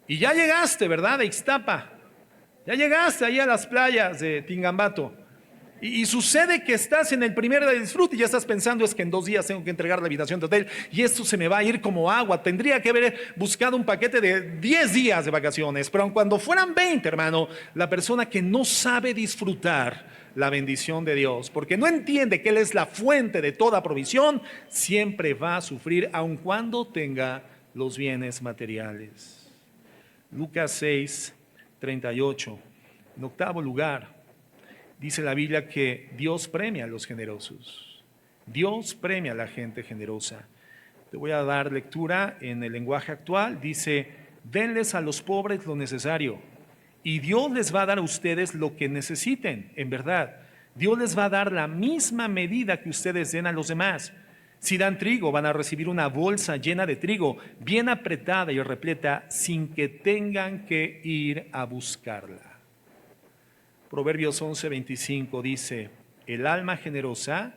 Y ya llegaste, ¿verdad? De Ixtapa. Ya llegaste ahí a las playas de Tingambato. Y sucede que estás en el primer día de disfrute y ya estás pensando es que en 2 días tengo que entregar la habitación de hotel y esto se me va a ir como agua. Tendría que haber buscado un paquete de 10 días de vacaciones. Pero aun cuando fueran 20, hermano, la persona que no sabe disfrutar la bendición de Dios, porque no entiende que Él es la fuente de toda provisión, siempre va a sufrir aun cuando tenga los bienes materiales. Lucas 6:38. En octavo lugar, dice la Biblia que Dios premia a los generosos. Dios premia a la gente generosa. Te voy a dar lectura en el lenguaje actual. Dice, denles a los pobres lo necesario y Dios les va a dar a ustedes lo que necesiten. En verdad, Dios les va a dar la misma medida que ustedes den a los demás. Si dan trigo, van a recibir una bolsa llena de trigo, bien apretada y repleta, sin que tengan que ir a buscarla. Proverbios 11:25 dice, el alma generosa,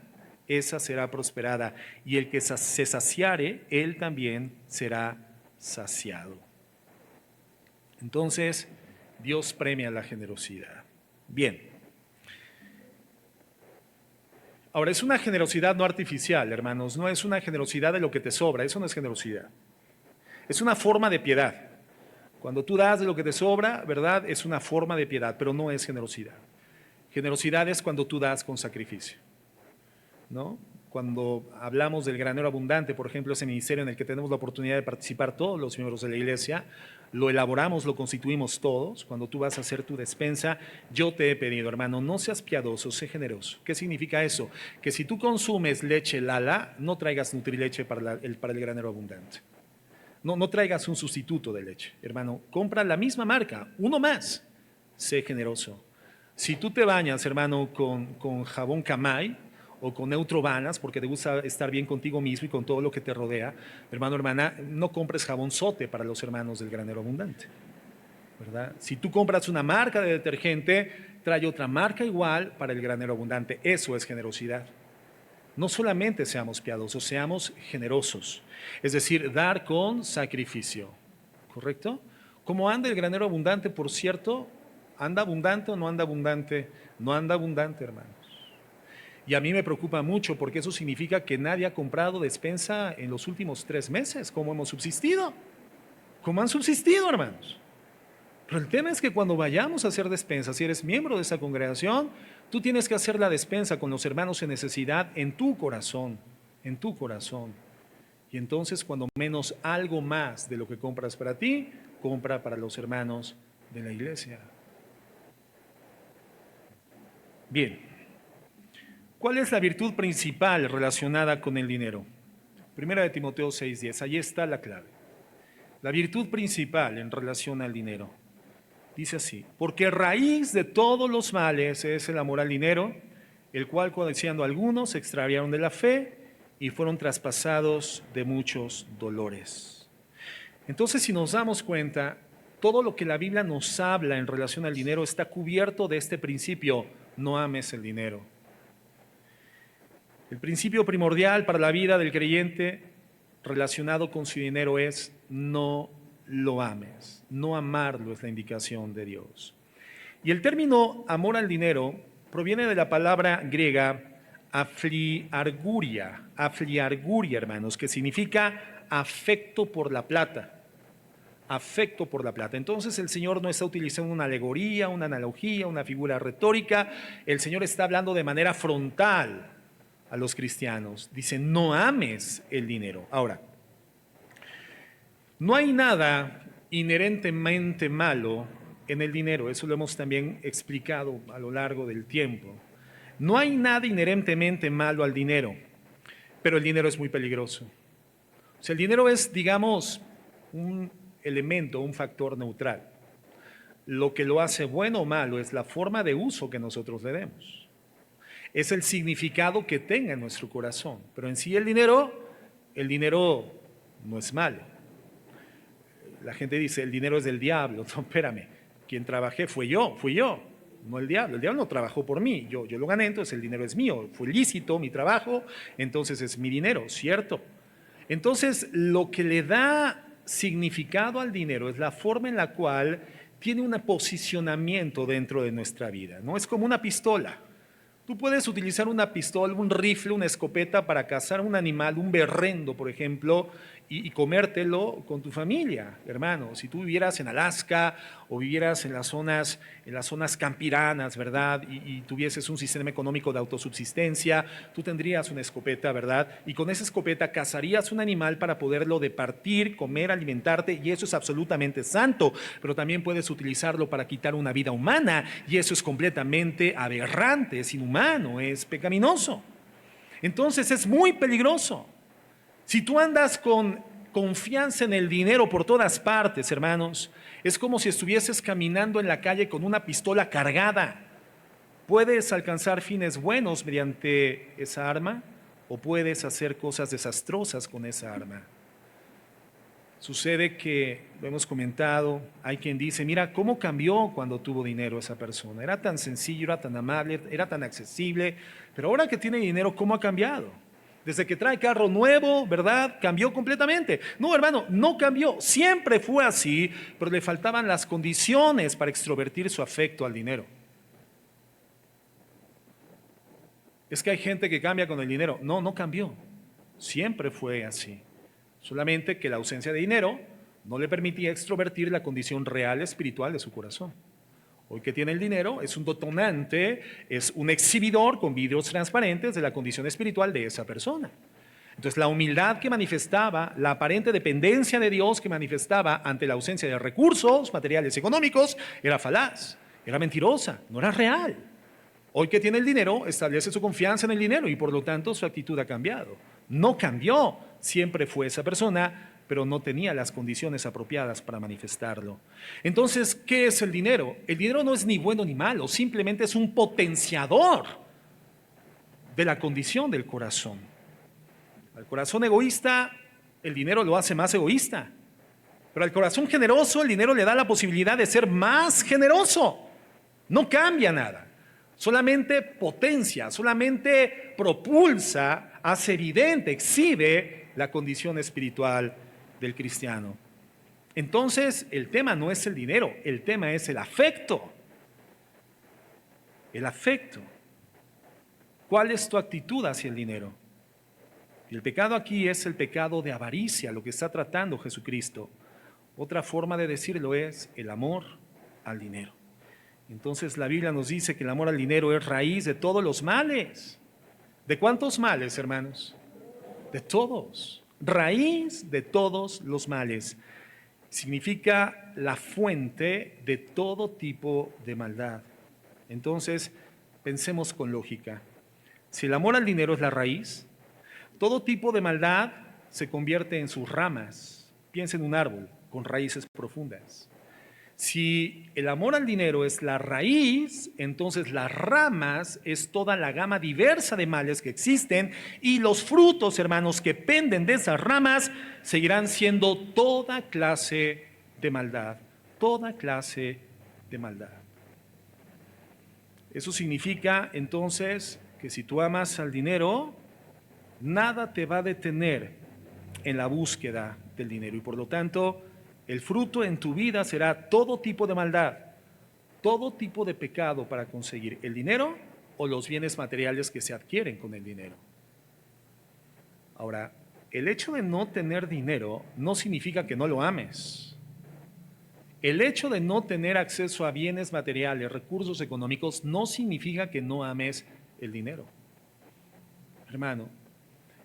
esa será prosperada, y el que se saciare, él también será saciado. Entonces, Dios premia la generosidad. Bien. Ahora, es una generosidad no artificial, hermanos, no es una generosidad de lo que te sobra, eso no es generosidad. Es una forma de piedad. Cuando tú das de lo que te sobra, ¿verdad? Es una forma de piedad, pero no es generosidad. Generosidad es cuando tú das con sacrificio, ¿no? Cuando hablamos del granero abundante, por ejemplo, ese ministerio en el que tenemos la oportunidad de participar todos los miembros de la iglesia, lo elaboramos, lo constituimos todos. Cuando tú vas a hacer tu despensa, yo te he pedido, hermano, no seas piadoso, sé generoso. ¿Qué significa eso? Que si tú consumes leche Lala, no traigas Nutrileche para el granero abundante. No traigas un sustituto de leche, hermano. Compra la misma marca, uno más. Sé generoso. Si tú te bañas, hermano, con jabón Camay o con Neutro Vanas, porque te gusta estar bien contigo mismo y con todo lo que te rodea, hermano, hermana, no compres jabón Sote para los hermanos del granero abundante, ¿verdad? Si tú compras una marca de detergente, trae otra marca igual para el granero abundante. Eso es generosidad. No solamente seamos piadosos, seamos generosos. Es decir, dar con sacrificio. ¿Correcto? ¿Cómo anda el granero abundante, por cierto? ¿Anda abundante o no anda abundante? No anda abundante, hermanos. Y a mí me preocupa mucho porque eso significa que nadie ha comprado despensa en los últimos 3 meses. ¿Cómo hemos subsistido? ¿Cómo han subsistido, hermanos? Pero el tema es que cuando vayamos a hacer despensa, si eres miembro de esa congregación, tú tienes que hacer la despensa con los hermanos en necesidad en tu corazón, en tu corazón. Y entonces, cuando menos algo más de lo que compras para ti, compra para los hermanos de la iglesia. Bien, ¿cuál es la virtud principal relacionada con el dinero? Primera de Timoteo 6:10, ahí está la clave. La virtud principal en relación al dinero. Dice así, porque raíz de todos los males es el amor al dinero, el cual codiciando algunos se extraviaron de la fe y fueron traspasados de muchos dolores. Entonces, si nos damos cuenta, todo lo que la Biblia nos habla en relación al dinero está cubierto de este principio, no ames el dinero. El principio primordial para la vida del creyente relacionado con su dinero es no lo ames. No amarlo es la indicación de Dios. Y el término amor al dinero proviene de la palabra griega afliarguria, hermanos, que significa afecto por la plata. Afecto por la plata. Entonces el Señor no está utilizando una alegoría, una analogía, una figura retórica. El Señor está hablando de manera frontal a los cristianos. Dice, no ames el dinero. Ahora, no hay nada inherentemente malo en el dinero, eso lo hemos también explicado a lo largo del tiempo. No hay nada inherentemente malo al dinero, pero el dinero es muy peligroso. O sea, el dinero es, digamos, un elemento, un factor neutral. Lo que lo hace bueno o malo es la forma de uso que nosotros le demos. Es el significado que tenga en nuestro corazón. Pero en sí el dinero no es malo. La gente dice, el dinero es del diablo. No, espérame, quien trabajé fui yo, no el diablo. El diablo no trabajó por mí, yo lo gané, entonces el dinero es mío. Fue lícito mi trabajo, entonces es mi dinero, ¿cierto? Entonces, lo que le da significado al dinero es la forma en la cual tiene un posicionamiento dentro de nuestra vida, ¿no? Es como una pistola. Tú puedes utilizar una pistola, un rifle, una escopeta para cazar un animal, un berrendo, por ejemplo, y comértelo con tu familia, hermano. Si tú vivieras en Alaska o vivieras en las zonas campiranas, ¿verdad? Y tuvieses un sistema económico de autosubsistencia, tú tendrías una escopeta, ¿verdad? Y con esa escopeta cazarías un animal para poderlo departir, comer, alimentarte, y eso es absolutamente santo. Pero también puedes utilizarlo para quitar una vida humana, y eso es completamente aberrante, es inhumano, es pecaminoso. Entonces es muy peligroso. Si tú andas con confianza en el dinero por todas partes, hermanos, es como si estuvieses caminando en la calle con una pistola cargada. Puedes alcanzar fines buenos mediante esa arma o puedes hacer cosas desastrosas con esa arma. Sucede que, lo hemos comentado, hay quien dice, mira, ¿cómo cambió cuando tuvo dinero esa persona? Era tan sencillo, era tan amable, era tan accesible, pero ahora que tiene dinero, ¿cómo ha cambiado? Desde que trae carro nuevo, ¿verdad? Cambió completamente. No, hermano, no cambió. Siempre fue así, pero le faltaban las condiciones para extrovertir su afecto al dinero. Es que hay gente que cambia con el dinero. No, no cambió. Siempre fue así. Solamente que la ausencia de dinero no le permitía extrovertir la condición real espiritual de su corazón. Hoy que tiene el dinero es un detonante, es un exhibidor con vidrios transparentes de la condición espiritual de esa persona. Entonces la humildad que manifestaba, la aparente dependencia de Dios que manifestaba ante la ausencia de recursos materiales y económicos, era falaz, era mentirosa, no era real. Hoy que tiene el dinero, establece su confianza en el dinero y por lo tanto su actitud ha cambiado. No cambió, siempre fue esa persona, pero no tenía las condiciones apropiadas para manifestarlo. Entonces, ¿qué es el dinero? El dinero no es ni bueno ni malo, simplemente es un potenciador de la condición del corazón. Al corazón egoísta, el dinero lo hace más egoísta. Pero al corazón generoso, el dinero le da la posibilidad de ser más generoso. No cambia nada. Solamente potencia, solamente propulsa, hace evidente, exhibe la condición espiritual del cristiano. Entonces, el tema no es el dinero, el tema es el afecto. El afecto. ¿Cuál es tu actitud hacia el dinero? Y el pecado aquí es el pecado de avaricia, lo que está tratando Jesucristo. Otra forma de decirlo es el amor al dinero. Entonces la Biblia nos dice que el amor al dinero es raíz de todos los males. ¿De cuántos males, hermanos? De todos. Raíz de todos los males. Significa la fuente de todo tipo de maldad. Entonces, pensemos con lógica. Si el amor al dinero es la raíz, todo tipo de maldad se convierte en sus ramas. Piensa en un árbol con raíces profundas. Si el amor al dinero es la raíz, entonces las ramas es toda la gama diversa de males que existen y los frutos, hermanos, que penden de esas ramas seguirán siendo toda clase de maldad, toda clase de maldad. Eso significa entonces que si tú amas al dinero, nada te va a detener en la búsqueda del dinero y por lo tanto el fruto en tu vida será todo tipo de maldad, todo tipo de pecado para conseguir el dinero o los bienes materiales que se adquieren con el dinero. Ahora, el hecho de no tener dinero no significa que no lo ames. El hecho de no tener acceso a bienes materiales, recursos económicos, no significa que no ames el dinero. Hermano,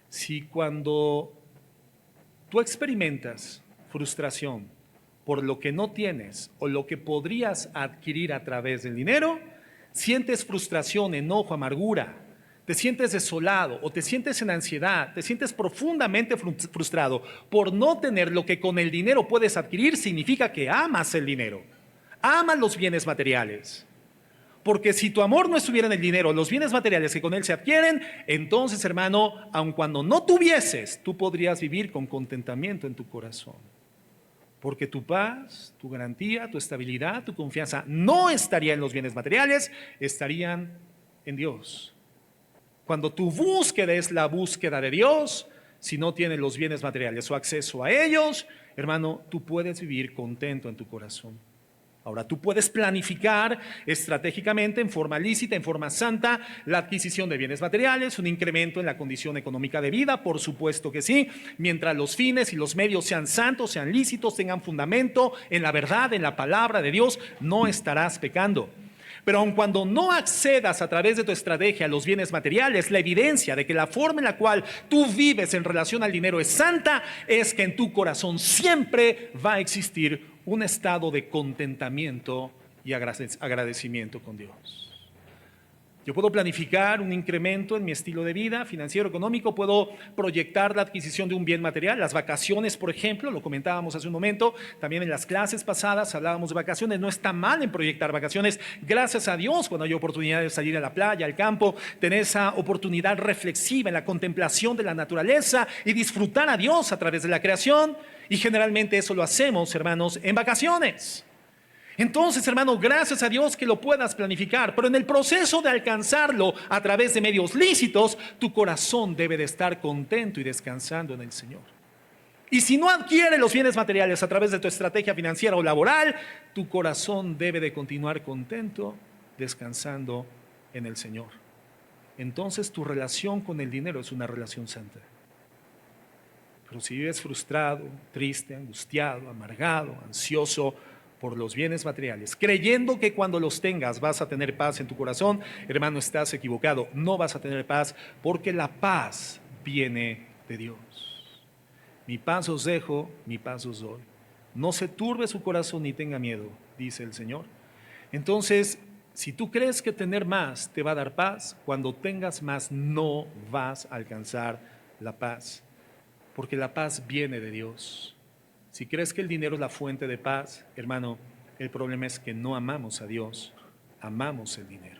si cuando tú experimentas frustración por lo que no tienes o lo que podrías adquirir a través del dinero, sientes frustración, enojo, amargura, te sientes desolado o te sientes en ansiedad, te sientes profundamente frustrado por no tener lo que con el dinero puedes adquirir, significa que amas el dinero, amas los bienes materiales. Porque si tu amor no estuviera en el dinero, los bienes materiales que con él se adquieren, entonces, hermano, aun cuando no tuvieses, tú podrías vivir con contentamiento en tu corazón. Porque tu paz, tu garantía, tu estabilidad, tu confianza no estaría en los bienes materiales, estarían en Dios. Cuando tu búsqueda es la búsqueda de Dios, si no tienes los bienes materiales o acceso a ellos, hermano, tú puedes vivir contento en tu corazón. Ahora, tú puedes planificar estratégicamente, en forma lícita, en forma santa, la adquisición de bienes materiales, un incremento en la condición económica de vida, por supuesto que sí, mientras los fines y los medios sean santos, sean lícitos, tengan fundamento en la verdad, en la palabra de Dios, no estarás pecando. Pero aun cuando no accedas a través de tu estrategia a los bienes materiales, la evidencia de que la forma en la cual tú vives en relación al dinero es santa, es que en tu corazón siempre va a existir un estado de contentamiento y agradecimiento con Dios. Yo puedo planificar un incremento en mi estilo de vida financiero, económico, puedo proyectar la adquisición de un bien material, las vacaciones, por ejemplo, lo comentábamos hace un momento, también en las clases pasadas hablábamos de vacaciones, no está mal en proyectar vacaciones, gracias a Dios cuando hay oportunidad de salir a la playa, al campo, tener esa oportunidad reflexiva en la contemplación de la naturaleza y disfrutar a Dios a través de la creación, y generalmente eso lo hacemos, hermanos, en vacaciones. Entonces, hermano, gracias a Dios que lo puedas planificar, pero en el proceso de alcanzarlo a través de medios lícitos, tu corazón debe de estar contento y descansando en el Señor. Y si no adquiere los bienes materiales a través de tu estrategia financiera o laboral, tu corazón debe de continuar contento, descansando en el Señor. Entonces tu relación con el dinero es una relación santa. Pero si vives frustrado, triste, angustiado, amargado, ansioso por los bienes materiales, creyendo que cuando los tengas vas a tener paz en tu corazón, hermano, estás equivocado. No vas a tener paz porque la paz viene de Dios. Mi paz os dejo, mi paz os doy. No se turbe su corazón ni tenga miedo, dice el Señor. Entonces, si tú crees que tener más te va a dar paz, cuando tengas más no vas a alcanzar la paz, porque la paz viene de Dios. Si crees que el dinero es la fuente de paz, hermano, el problema es que no amamos a Dios, amamos el dinero.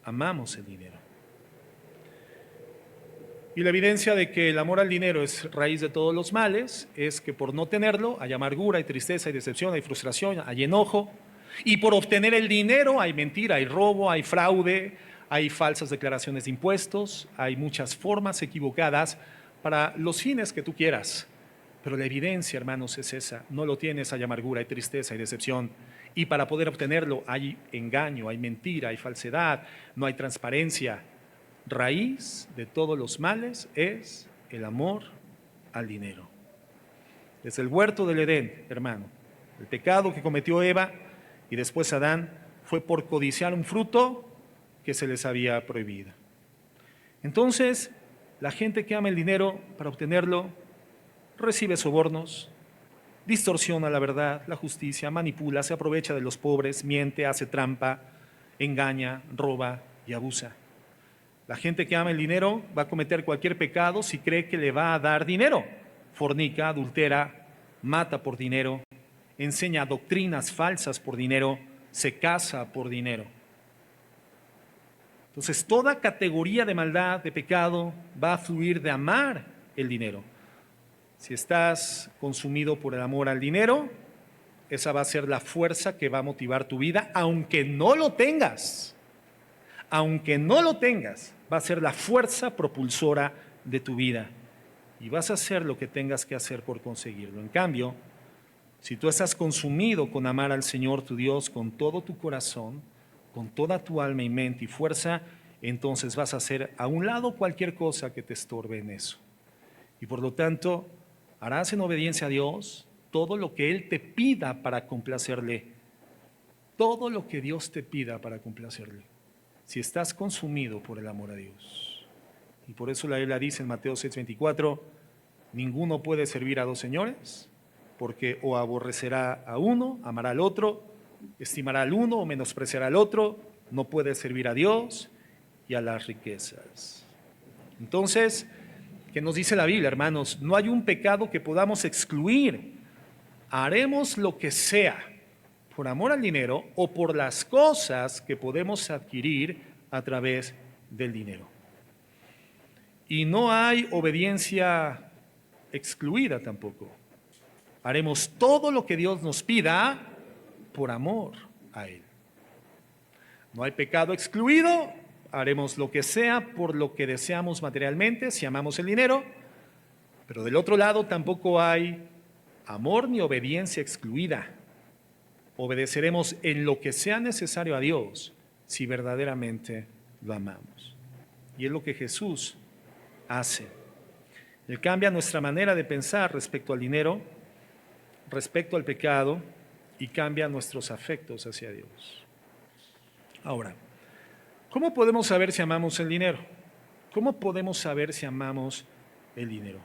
Amamos el dinero. Y la evidencia de que el amor al dinero es raíz de todos los males es que por no tenerlo hay amargura, hay tristeza, hay decepción, hay frustración, hay enojo. Y por obtener el dinero hay mentira, hay robo, hay fraude, hay falsas declaraciones de impuestos, hay muchas formas equivocadas para los fines que tú quieras. Pero la evidencia, hermanos, es esa. No lo tienes, hay amargura, hay tristeza, hay decepción. Y para poder obtenerlo hay engaño, hay mentira, hay falsedad, no hay transparencia. Raíz de todos los males es el amor al dinero. Desde el huerto del Edén, hermano, el pecado que cometió Eva y después Adán fue por codiciar un fruto que se les había prohibido. Entonces, la gente que ama el dinero para obtenerlo recibe sobornos, distorsiona la verdad, la justicia, manipula, se aprovecha de los pobres, miente, hace trampa, engaña, roba y abusa. La gente que ama el dinero va a cometer cualquier pecado si cree que le va a dar dinero. Fornica, adultera, mata por dinero, enseña doctrinas falsas por dinero, se casa por dinero. Entonces, toda categoría de maldad, de pecado, va a fluir de amar el dinero. Si estás consumido por el amor al dinero, esa va a ser la fuerza que va a motivar tu vida, aunque no lo tengas. Aunque no lo tengas, va a ser la fuerza propulsora de tu vida y vas a hacer lo que tengas que hacer por conseguirlo. En cambio, si tú estás consumido con amar al Señor tu Dios con todo tu corazón, con toda tu alma y mente y fuerza, entonces vas a hacer a un lado cualquier cosa que te estorbe en eso. Y por lo tanto, harás en obediencia a Dios todo lo que Él te pida para complacerle. Todo lo que Dios te pida para complacerle. Si estás consumido por el amor a Dios. Y por eso la Biblia dice en Mateo 6:24, ninguno puede servir a dos señores, porque o aborrecerá a uno, amará al otro, estimará al uno o menospreciará al otro, no puede servir a Dios y a las riquezas. Entonces, ¿qué nos dice la Biblia, hermanos? No hay un pecado que podamos excluir. Haremos lo que sea por amor al dinero o por las cosas que podemos adquirir a través del dinero. Y no hay obediencia excluida tampoco. Haremos todo lo que Dios nos pida por amor a Él. No hay pecado excluido, haremos lo que sea por lo que deseamos materialmente, si amamos el dinero, pero del otro lado tampoco hay amor ni obediencia excluida. Obedeceremos en lo que sea necesario a Dios si verdaderamente lo amamos. Y es lo que Jesús hace. Él cambia nuestra manera de pensar respecto al dinero, respecto al pecado y cambia nuestros afectos hacia Dios. Ahora, ¿cómo podemos saber si amamos el dinero? ¿Cómo podemos saber si amamos el dinero?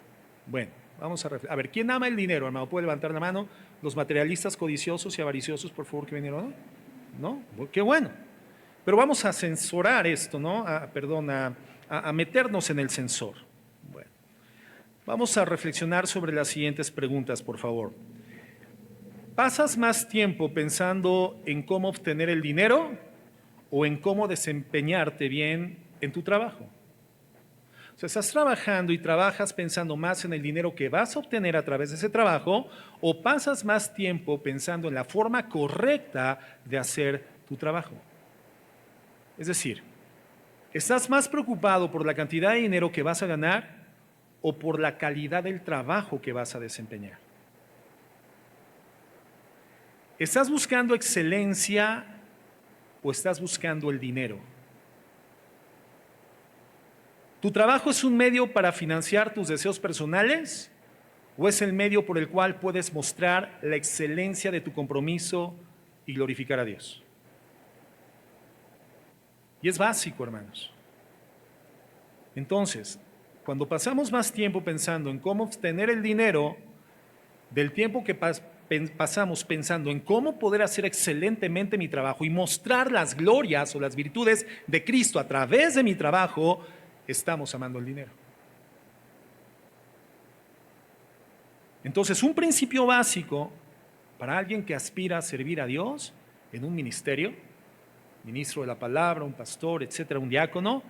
Bueno, vamos a ver, ¿quién ama el dinero, hermano? ¿Puede levantar la mano? Los materialistas codiciosos y avariciosos, por favor, que vinieron, ¿no? Qué bueno. Pero vamos a censurar esto, ¿no? A meternos en el censor. Bueno, vamos a reflexionar sobre las siguientes preguntas, por favor. ¿Pasas más tiempo pensando en cómo obtener el dinero o en cómo desempeñarte bien en tu trabajo? O sea, estás trabajando y trabajas pensando más en el dinero que vas a obtener a través de ese trabajo, o pasas más tiempo pensando en la forma correcta de hacer tu trabajo. Es decir, ¿estás más preocupado por la cantidad de dinero que vas a ganar o por la calidad del trabajo que vas a desempeñar? ¿Estás buscando excelencia o estás buscando el dinero? ¿Tu trabajo es un medio para financiar tus deseos personales o es el medio por el cual puedes mostrar la excelencia de tu compromiso y glorificar a Dios? Y es básico, hermanos. Entonces, cuando pasamos más tiempo pensando en cómo obtener el dinero, del tiempo que pasamos pensando en cómo poder hacer excelentemente mi trabajo y mostrar las glorias o las virtudes de Cristo a través de mi trabajo, estamos amando el dinero. Entonces, un principio básico para alguien que aspira a servir a Dios en un ministerio, ministro de la palabra, un pastor, etcétera, un diácono,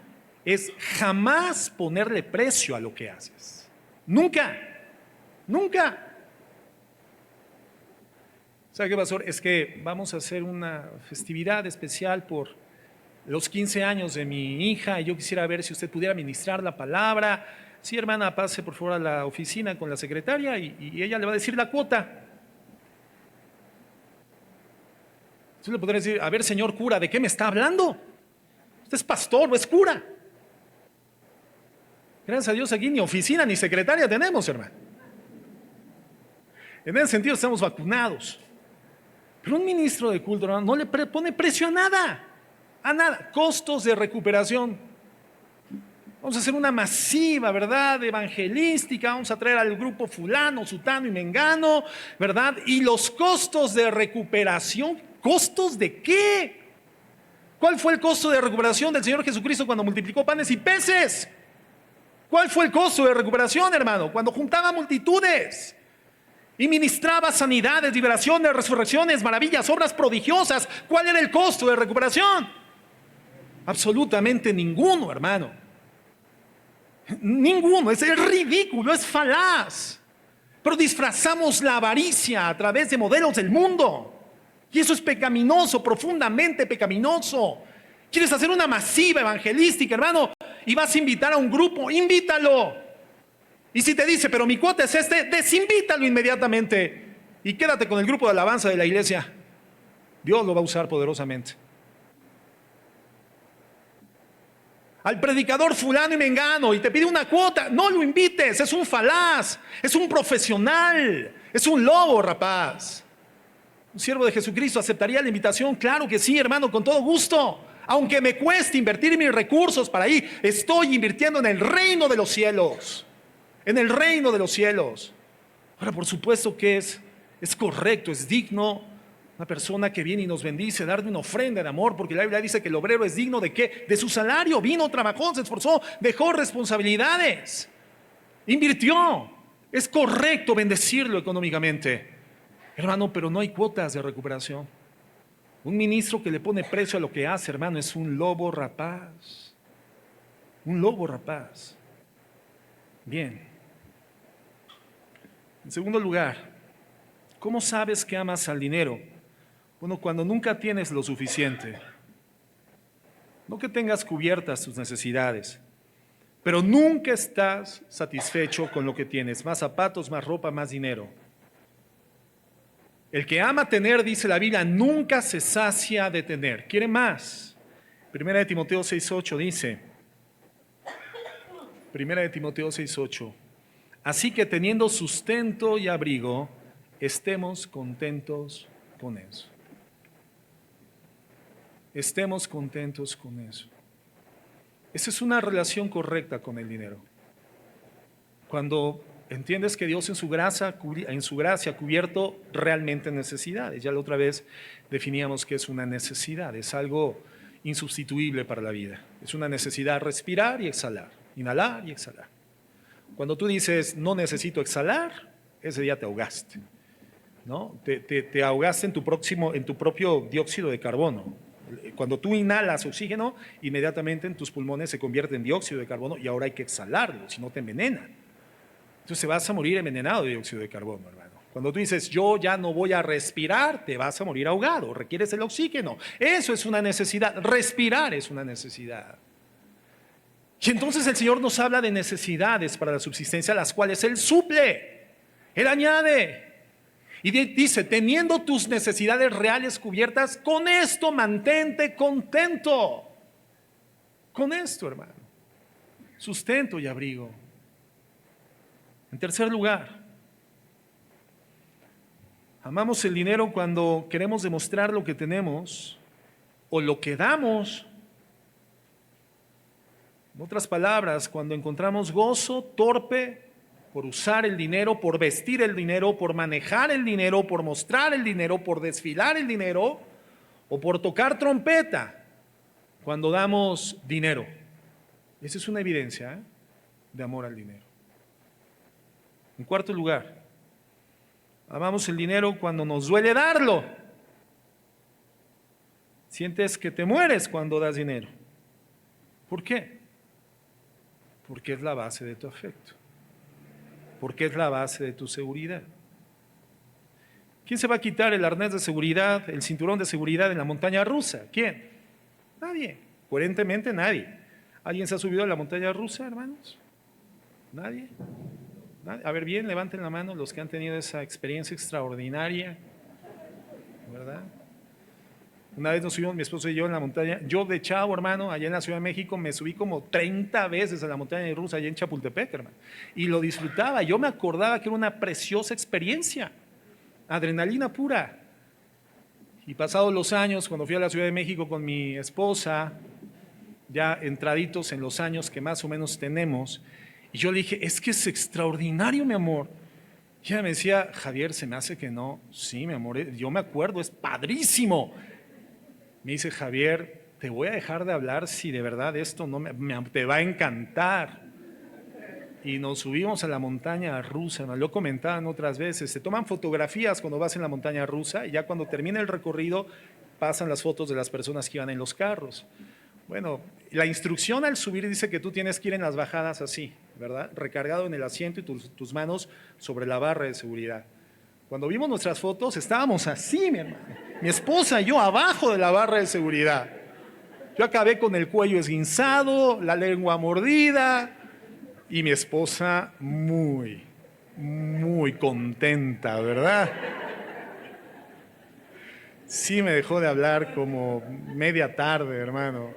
es jamás ponerle precio a lo que haces. Nunca, nunca. ¿Sabe qué, pastor? Es que vamos a hacer una festividad especial por los 15 años de mi hija y yo quisiera ver si usted pudiera ministrar la palabra. Sí, hermana, pase por favor a la oficina con la secretaria y ella le va a decir la cuota. Usted le podría decir, a ver, señor cura, ¿de qué me está hablando? Usted es pastor, no es cura. Gracias a Dios aquí ni oficina ni secretaria tenemos, hermano. En ese sentido estamos vacunados. Pero un ministro de culto, hermano, no le pone precio a nada. A nada. Costos de recuperación. Vamos a hacer una masiva, ¿verdad? Evangelística. Vamos a traer al grupo fulano, sutano y mengano, ¿verdad? Y los costos de recuperación. ¿Costos de qué? ¿Cuál fue el costo de recuperación del Señor Jesucristo cuando multiplicó panes y peces? ¿Cuál fue el costo de recuperación, hermano? Cuando juntaba multitudes y ministraba sanidades, liberaciones, resurrecciones, maravillas, obras prodigiosas. ¿Cuál era el costo de recuperación? Absolutamente ninguno, hermano. Ninguno. Es ridículo, es falaz. Pero disfrazamos la avaricia a través de modelos del mundo. Y eso es pecaminoso, profundamente pecaminoso. ¿Quieres hacer una masiva evangelística, hermano? Y vas a invitar a un grupo, invítalo. Y si te dice, pero mi cuota es este, desinvítalo inmediatamente y quédate con el grupo de alabanza de la iglesia. Dios lo va a usar poderosamente. Al predicador fulano y mengano y te pide una cuota, no lo invites, es un falaz, es un profesional, es un lobo rapaz. Un siervo de Jesucristo aceptaría la invitación, claro que sí, hermano, con todo gusto. Aunque me cueste invertir mis recursos para ahí, estoy invirtiendo en el reino de los cielos. En el reino de los cielos. Ahora, por supuesto que es correcto, es digno una persona que viene y nos bendice, darle una ofrenda de amor, porque la Biblia dice que el obrero es digno ¿de qué? De su salario. Vino, trabajó, se esforzó, dejó responsabilidades, invirtió. Es correcto bendecirlo económicamente, hermano, pero no hay cuotas de recuperación. Un ministro que le pone precio a lo que hace, hermano, es un lobo rapaz. Un lobo rapaz. Bien. En segundo lugar, ¿cómo sabes que amas al dinero? Bueno, cuando nunca tienes lo suficiente. No que tengas cubiertas tus necesidades, pero nunca estás satisfecho con lo que tienes. Más zapatos, más ropa, más dinero. El que ama tener, dice la Biblia, nunca se sacia de tener. Quiere más. Primera de Timoteo 6:8 dice. Primera de Timoteo 6:8. Así que teniendo sustento y abrigo, estemos contentos con eso. Estemos contentos con eso. Esa es una relación correcta con el dinero. Cuando entiendes que Dios en su gracia ha cubierto realmente necesidades. Ya la otra vez definíamos que es una necesidad, es algo insustituible para la vida. Es una necesidad respirar y exhalar, inhalar y exhalar. Cuando tú dices, no necesito exhalar, ese día te ahogaste, ¿no? Te ahogaste en tu propio dióxido de carbono. Cuando tú inhalas oxígeno, inmediatamente en tus pulmones se convierte en dióxido de carbono y ahora hay que exhalarlo, si no te envenenan. Entonces vas a morir envenenado de dióxido de carbono, hermano. Cuando tú dices, yo ya no voy a respirar, te vas a morir ahogado, requieres el oxígeno. Eso es una necesidad, respirar es una necesidad. Y entonces el Señor nos habla de necesidades para la subsistencia, las cuales Él suple, Él añade. Y dice, teniendo tus necesidades reales cubiertas, con esto mantente contento. Con esto, hermano. Sustento y abrigo. En tercer lugar, amamos el dinero cuando queremos demostrar lo que tenemos o lo que damos. En otras palabras, cuando encontramos gozo torpe por usar el dinero, por vestir el dinero, por manejar el dinero, por mostrar el dinero, por desfilar el dinero o por tocar trompeta cuando damos dinero. Esa es una evidencia de amor al dinero. En cuarto lugar, Amamos el dinero cuando nos duele darlo. Sientes que te mueres cuando das dinero. ¿Por qué? Porque es la base de tu afecto. Porque es la base de tu seguridad. ¿Quién se va a quitar el arnés de seguridad, el cinturón de seguridad en la montaña rusa? ¿Quién? Nadie. Coherentemente nadie. ¿Alguien se ha subido a la montaña rusa, hermanos? ¿Nadie? ¿Nadie? A ver, bien, levanten la mano los que han tenido esa experiencia extraordinaria, ¿verdad? Una vez nos subimos mi esposo y yo en la montaña, yo de chavo, hermano, allá en la Ciudad de México, me subí como 30 veces a la montaña rusa allá en Chapultepec, hermano, y lo disfrutaba. Yo me acordaba que era una preciosa experiencia, adrenalina pura. Y pasados los años, cuando fui a la Ciudad de México con mi esposa, ya entraditos en los años que más o menos tenemos, y yo le dije, es que es extraordinario, mi amor. Y ella me decía, Javier, se me hace que no. Sí, mi amor, yo me acuerdo, es padrísimo. Me dice, Javier, te voy a dejar de hablar si de verdad esto no te va a encantar. Y nos subimos a la montaña rusa, ¿no? Lo comentaban otras veces, se toman fotografías cuando vas en la montaña rusa y ya cuando termina el recorrido pasan las fotos de las personas que iban en los carros. Bueno, la instrucción al subir dice que tú tienes que ir en las bajadas así, ¿verdad? Recargado en el asiento y tus manos sobre la barra de seguridad. Cuando vimos nuestras fotos estábamos así, mi hermano. Mi esposa y yo abajo de la barra de seguridad. Yo acabé con el cuello esguinzado, la lengua mordida y mi esposa muy, muy contenta, ¿verdad? Sí me dejó de hablar como media tarde, hermano.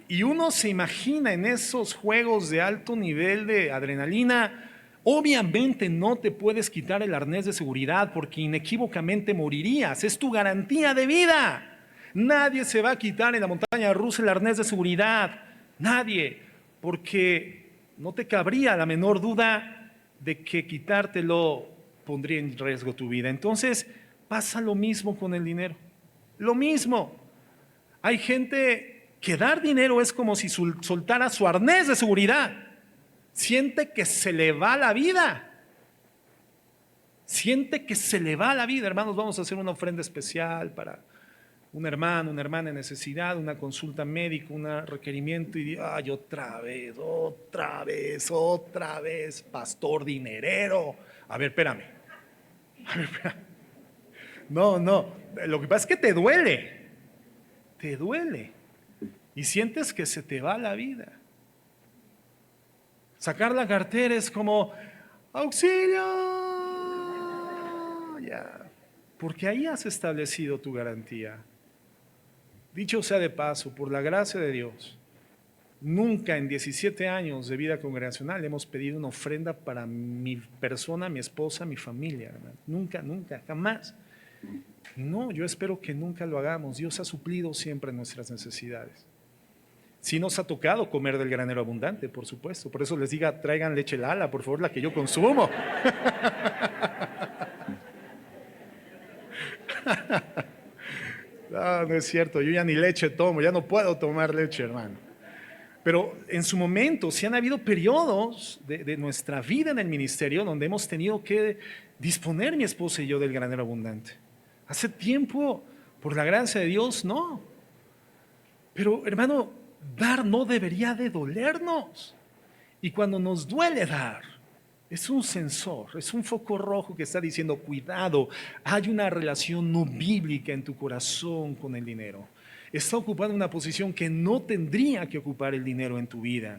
Y uno se imagina en esos juegos de alto nivel de adrenalina, obviamente no te puedes quitar el arnés de seguridad porque inequívocamente morirías, es tu garantía de vida. Nadie se va a quitar en la montaña rusa el arnés de seguridad, nadie, porque no te cabría la menor duda de que quitártelo pondría en riesgo tu vida. Entonces pasa lo mismo con el dinero, lo mismo. Hay gente que dar dinero es como si soltara su arnés de seguridad. Siente que se le va la vida. Siente que se le va la vida. Hermanos, vamos a hacer una ofrenda especial para un hermano, una hermana en necesidad, una consulta médica, un requerimiento. Y ay, otra vez, pastor dinerero. A ver, espérame. No, lo que pasa es que te duele. Te duele. Y sientes que se te va la vida. Sacar la cartera es como, auxilio, ya, porque ahí has establecido tu garantía. Dicho sea de paso, por la gracia de Dios, nunca en 17 años de vida congregacional hemos pedido una ofrenda para mi persona, mi esposa, mi familia, hermano. Nunca, jamás. No, yo espero que nunca lo hagamos. Dios ha suplido siempre nuestras necesidades. Sí nos ha tocado comer del granero abundante, por supuesto. Por eso les diga, traigan leche Lala, por favor, la que yo consumo. No es cierto, yo ya ni leche tomo, ya no puedo tomar leche, hermano. Pero en su momento sí han habido periodos de nuestra vida en el ministerio donde hemos tenido que disponer mi esposa y yo del granero abundante. Hace tiempo, por la gracia de Dios, no. Pero, hermano, dar no debería de dolernos. Y cuando nos duele dar, es un sensor, es un foco rojo que está diciendo, cuidado, hay una relación no bíblica en tu corazón con el dinero. Está ocupando una posición que no tendría que ocupar el dinero en tu vida.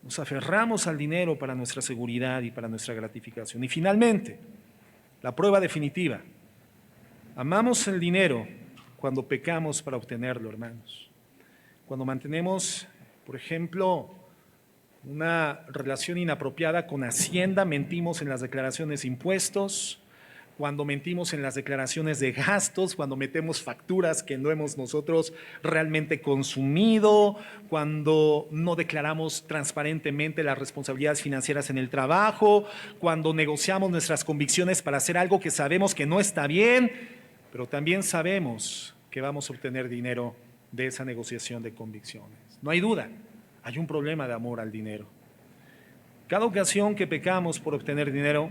Nos aferramos al dinero para nuestra seguridad y para nuestra gratificación. Y finalmente, la prueba definitiva. Amamos el dinero cuando pecamos para obtenerlo, hermanos. Cuando mantenemos, por ejemplo, una relación inapropiada con Hacienda, mentimos en las declaraciones de impuestos, cuando mentimos en las declaraciones de gastos, cuando metemos facturas que no hemos nosotros realmente consumido, cuando no declaramos transparentemente las responsabilidades financieras en el trabajo, cuando negociamos nuestras convicciones para hacer algo que sabemos que no está bien, pero también sabemos que vamos a obtener dinero de esa negociación de convicciones. No hay duda, hay un problema de amor al dinero. Cada ocasión que pecamos por obtener dinero,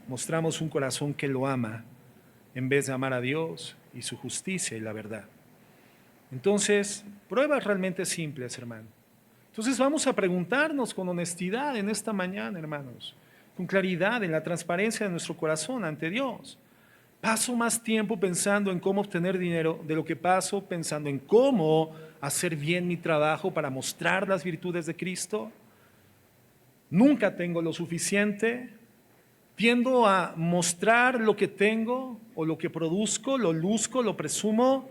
mostramos un corazón que lo ama en vez de amar a Dios y su justicia y la verdad. Entonces, pruebas realmente simples, hermano. Entonces vamos a preguntarnos con honestidad en esta mañana, hermanos, con claridad, en la transparencia de nuestro corazón ante Dios. ¿Paso más tiempo pensando en cómo obtener dinero de lo que paso pensando en cómo hacer bien mi trabajo para mostrar las virtudes de Cristo? ¿Nunca tengo lo suficiente? ¿Tiendo a mostrar lo que tengo o lo que produzco, lo luzco, lo presumo?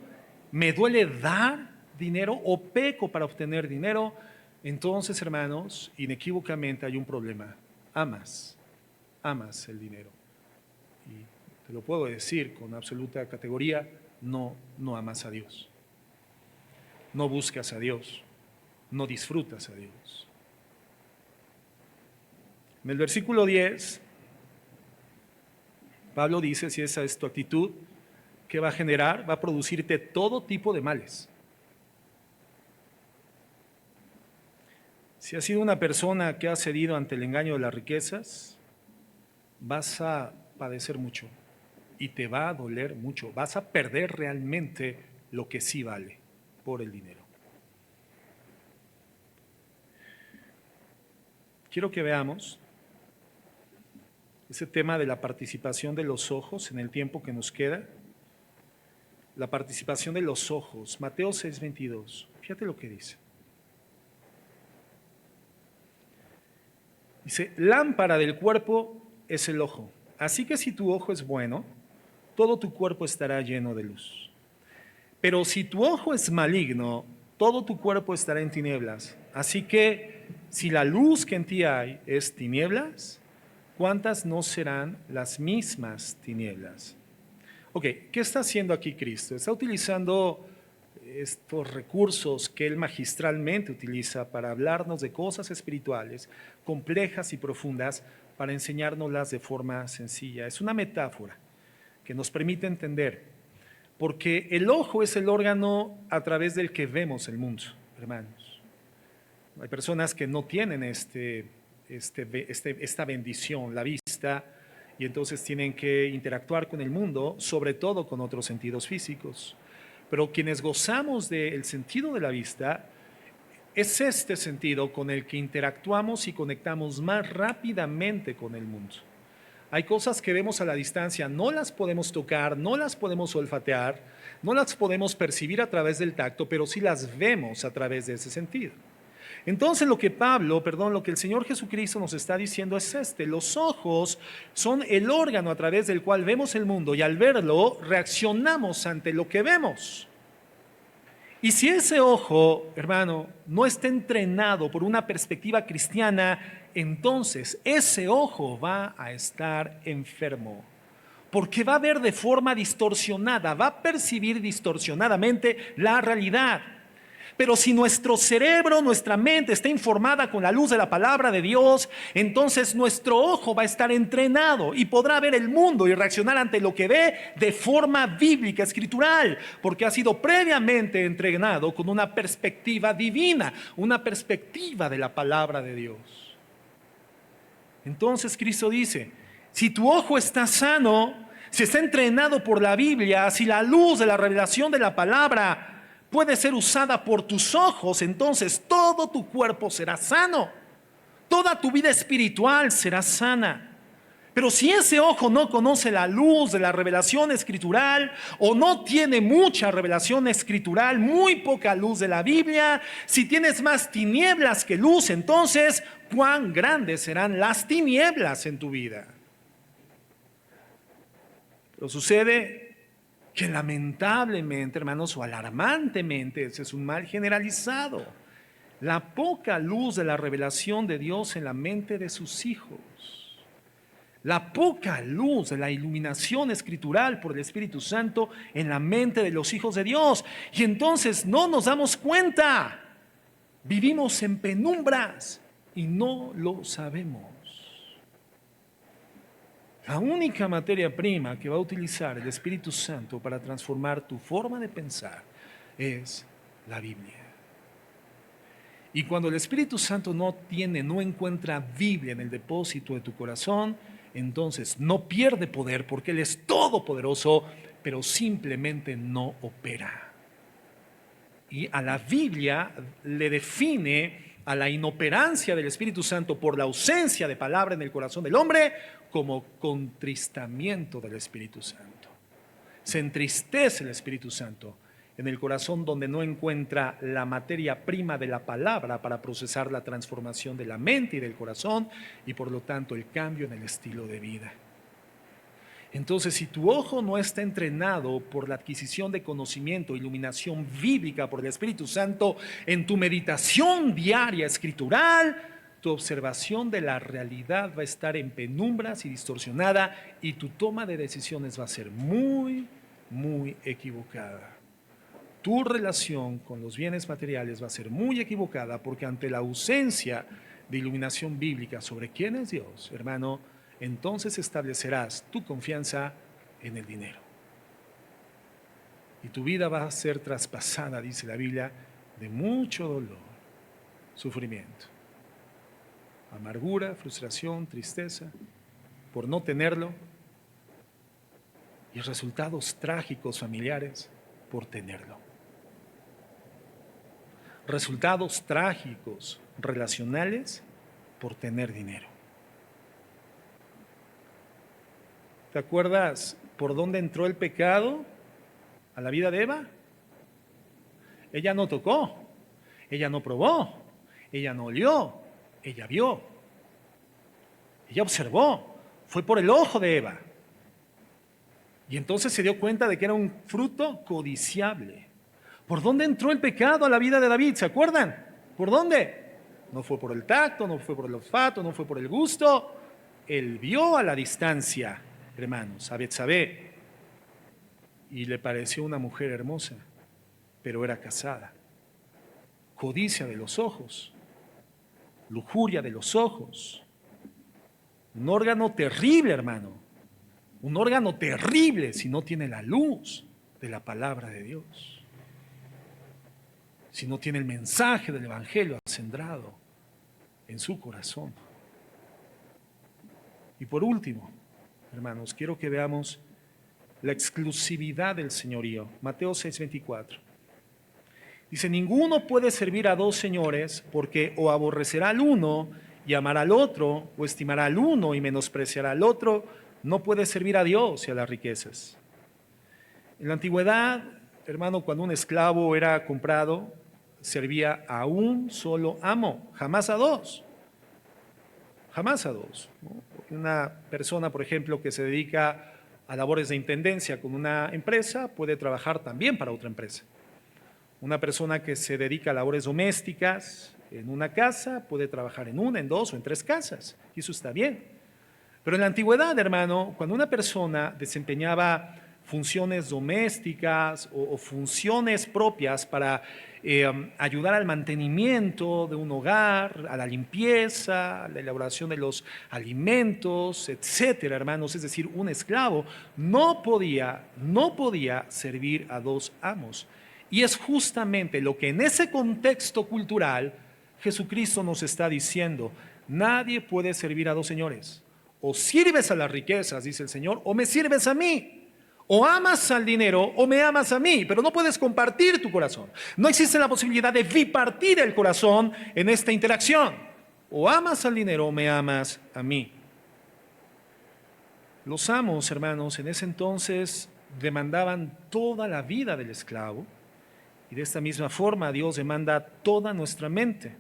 ¿Me duele dar dinero o peco para obtener dinero? Entonces, hermanos, inequívocamente hay un problema. Amas el dinero. Y te lo puedo decir con absoluta categoría, no amas a Dios. No buscas a Dios, no disfrutas a Dios. En el versículo 10, Pablo dice, si esa es tu actitud, ¿qué va a generar? Va a producirte todo tipo de males. Si has sido una persona que ha cedido ante el engaño de las riquezas, vas a padecer mucho y te va a doler mucho. Vas a perder realmente lo que sí vale por el dinero. Quiero que veamos ese tema de la participación de los ojos en el tiempo que nos queda. La participación de los ojos. Mateo 6:22. Fíjate lo que dice. Dice, lámpara del cuerpo es el ojo. Así que si tu ojo es bueno, todo tu cuerpo estará lleno de luz. Pero si tu ojo es maligno, todo tu cuerpo estará en tinieblas. Así que si la luz que en ti hay es tinieblas, ¿cuántas no serán las mismas tinieblas? Ok, ¿qué está haciendo aquí Cristo? Está utilizando estos recursos que Él magistralmente utiliza para hablarnos de cosas espirituales complejas y profundas, para enseñárnoslas de forma sencilla. Es una metáfora que nos permite entender, porque el ojo es el órgano a través del que vemos el mundo, hermanos. Hay personas que no tienen esta bendición, la vista, y entonces tienen que interactuar con el mundo, sobre todo con otros sentidos físicos. Pero quienes gozamos del sentido de la vista, es este sentido con el que interactuamos y conectamos más rápidamente con el mundo. Hay cosas que vemos a la distancia, no las podemos tocar, no las podemos olfatear, no las podemos percibir a través del tacto, pero sí las vemos a través de ese sentido. Entonces lo que el Señor Jesucristo nos está diciendo es los ojos son el órgano a través del cual vemos el mundo y al verlo reaccionamos ante lo que vemos. Y si ese ojo, hermano, no está entrenado por una perspectiva cristiana, entonces ese ojo va a estar enfermo. Porque va a ver de forma distorsionada, va a percibir distorsionadamente la realidad. Pero si nuestro cerebro, nuestra mente está informada con la luz de la palabra de Dios, entonces nuestro ojo va a estar entrenado y podrá ver el mundo y reaccionar ante lo que ve de forma bíblica, escritural, porque ha sido previamente entrenado con una perspectiva divina, una perspectiva de la palabra de Dios. Entonces Cristo dice, si tu ojo está sano, si está entrenado por la Biblia, si la luz de la revelación de la palabra puede ser usada por tus ojos, entonces todo tu cuerpo será sano, toda tu vida espiritual será sana. Pero si ese ojo no conoce la luz de la revelación escritural o no tiene mucha revelación escritural, muy poca luz de la Biblia, si tienes más tinieblas que luz, entonces cuán grandes serán las tinieblas en tu vida. Pero sucede que lamentablemente, hermanos, o alarmantemente, ese es un mal generalizado, la poca luz de la revelación de Dios en la mente de sus hijos, la poca luz de la iluminación escritural por el Espíritu Santo en la mente de los hijos de Dios, y entonces no nos damos cuenta, vivimos en penumbras y no lo sabemos. La única materia prima que va a utilizar el Espíritu Santo para transformar tu forma de pensar es la Biblia. Y cuando el Espíritu Santo no encuentra Biblia en el depósito de tu corazón, entonces no pierde poder porque Él es todopoderoso, pero simplemente no opera. Y a la Biblia le define a la inoperancia del Espíritu Santo por la ausencia de palabra en el corazón del hombre como contristamiento del Espíritu Santo. Se entristece el Espíritu Santo en el corazón donde no encuentra la materia prima de la palabra para procesar la transformación de la mente y del corazón y por lo tanto el cambio en el estilo de vida. Entonces, si tu ojo no está entrenado por la adquisición de conocimiento, iluminación bíblica por el Espíritu Santo, en tu meditación diaria escritural, tu observación de la realidad va a estar en penumbras y distorsionada y tu toma de decisiones va a ser muy, muy equivocada. Tu relación con los bienes materiales va a ser muy equivocada porque ante la ausencia de iluminación bíblica sobre quién es Dios, hermano, entonces establecerás tu confianza en el dinero. Y tu vida va a ser traspasada, dice la Biblia, de mucho dolor, sufrimiento, amargura, frustración, tristeza, por no tenerlo, y resultados trágicos familiares por tenerlo. Resultados trágicos relacionales por tener dinero. ¿Te acuerdas por dónde entró el pecado a la vida de Eva? Ella no tocó, ella no probó, ella no olió, ella vio, ella observó, fue por el ojo de Eva. Y entonces se dio cuenta de que era un fruto codiciable. ¿Por dónde entró el pecado a la vida de David? ¿Se acuerdan? ¿Por dónde? No fue por el tacto, no fue por el olfato, no fue por el gusto. Él vio a la distancia, hermanos, a Betsabé, y le pareció una mujer hermosa, pero era casada. Codicia de los ojos, lujuria de los ojos. Un órgano terrible, hermano. Un órgano terrible si no tiene la luz de la palabra de Dios. Si no tiene el mensaje del Evangelio acendrado en su corazón. Y por último, hermanos, quiero que veamos la exclusividad del señorío. Mateo 6:24. Dice, ninguno puede servir a dos señores porque o aborrecerá al uno y amará al otro, o estimará al uno y menospreciará al otro. No puede servir a Dios y a las riquezas. En la antigüedad, hermano, cuando un esclavo era comprado, servía a un solo amo, jamás a dos. Jamás a dos, ¿no? Una persona, por ejemplo, que se dedica a labores de intendencia con una empresa, puede trabajar también para otra empresa. Una persona que se dedica a labores domésticas en una casa, puede trabajar en una, en dos o en tres casas, y eso está bien. Pero en la antigüedad, hermano, cuando una persona desempeñaba funciones domésticas o funciones propias para ayudar al mantenimiento de un hogar, a la limpieza, a la elaboración de los alimentos, etcétera, hermanos, es decir, un esclavo no podía servir a dos amos. Y es justamente lo que en ese contexto cultural Jesucristo nos está diciendo: nadie puede servir a dos señores. O sirves a las riquezas, dice el Señor, o me sirves a mí. O amas al dinero o me amas a mí, pero no puedes compartir tu corazón. No existe la posibilidad de bipartir el corazón en esta interacción. O amas al dinero o me amas a mí. Los amos, hermanos, en ese entonces demandaban toda la vida del esclavo, y de esta misma forma Dios demanda toda nuestra mente,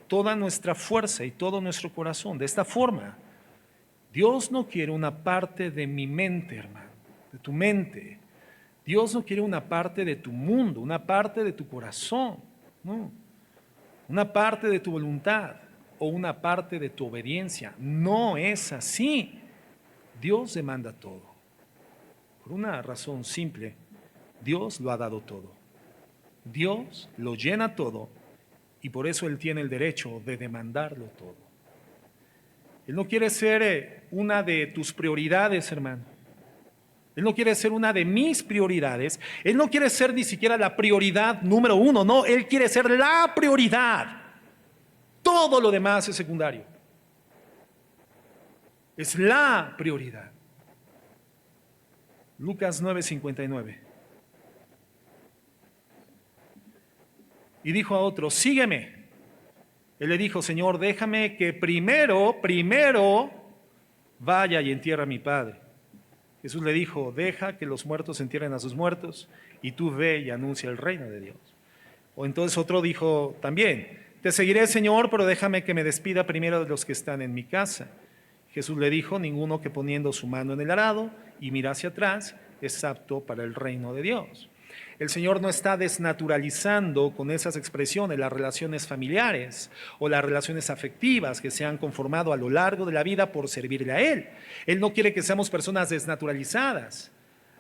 toda nuestra fuerza y todo nuestro corazón. De esta forma, Dios no quiere una parte de mi mente, hermano, de tu mente. Dios no quiere una parte de tu mundo, una parte de tu corazón, no. Una parte de tu voluntad o una parte de tu obediencia. No es así. Dios demanda todo. Por una razón simple, Dios lo ha dado todo. Dios lo llena todo y por eso Él tiene el derecho de demandarlo todo. Él no quiere ser una de tus prioridades, hermano. Él no quiere ser una de mis prioridades. Él no quiere ser ni siquiera la prioridad número uno. No, Él quiere ser la prioridad. Todo lo demás es secundario. Es la prioridad. Lucas 9:59. Y dijo a otro, sígueme. Él le dijo, Señor, déjame que primero vaya y entierre a mi padre. Jesús le dijo, deja que los muertos entierren a sus muertos y tú ve y anuncia el reino de Dios. O entonces otro dijo también, te seguiré, Señor, pero déjame que me despida primero de los que están en mi casa. Jesús le dijo, ninguno que poniendo su mano en el arado y mira hacia atrás es apto para el reino de Dios. El Señor no está desnaturalizando con esas expresiones las relaciones familiares o las relaciones afectivas que se han conformado a lo largo de la vida por servirle a Él. Él no quiere que seamos personas desnaturalizadas.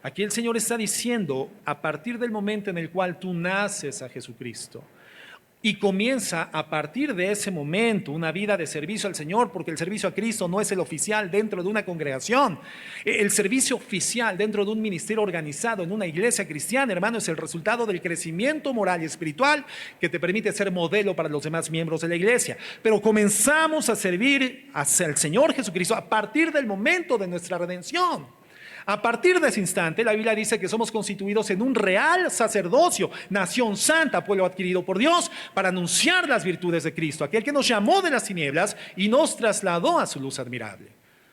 Aquí el Señor está diciendo, a partir del momento en el cual tú naces a Jesucristo, y comienza a partir de ese momento una vida de servicio al Señor, porque el servicio a Cristo no es el oficial dentro de una congregación. El servicio oficial dentro de un ministerio organizado en una iglesia cristiana, hermano, es el resultado del crecimiento moral y espiritual que te permite ser modelo para los demás miembros de la iglesia. Pero comenzamos a servir hacia el Señor Jesucristo a partir del momento de nuestra redención. A partir de ese instante, la Biblia dice que somos constituidos en un real sacerdocio, nación santa, pueblo adquirido por Dios, para anunciar las virtudes de Cristo, aquel que nos llamó de las tinieblas y nos trasladó a su luz admirable.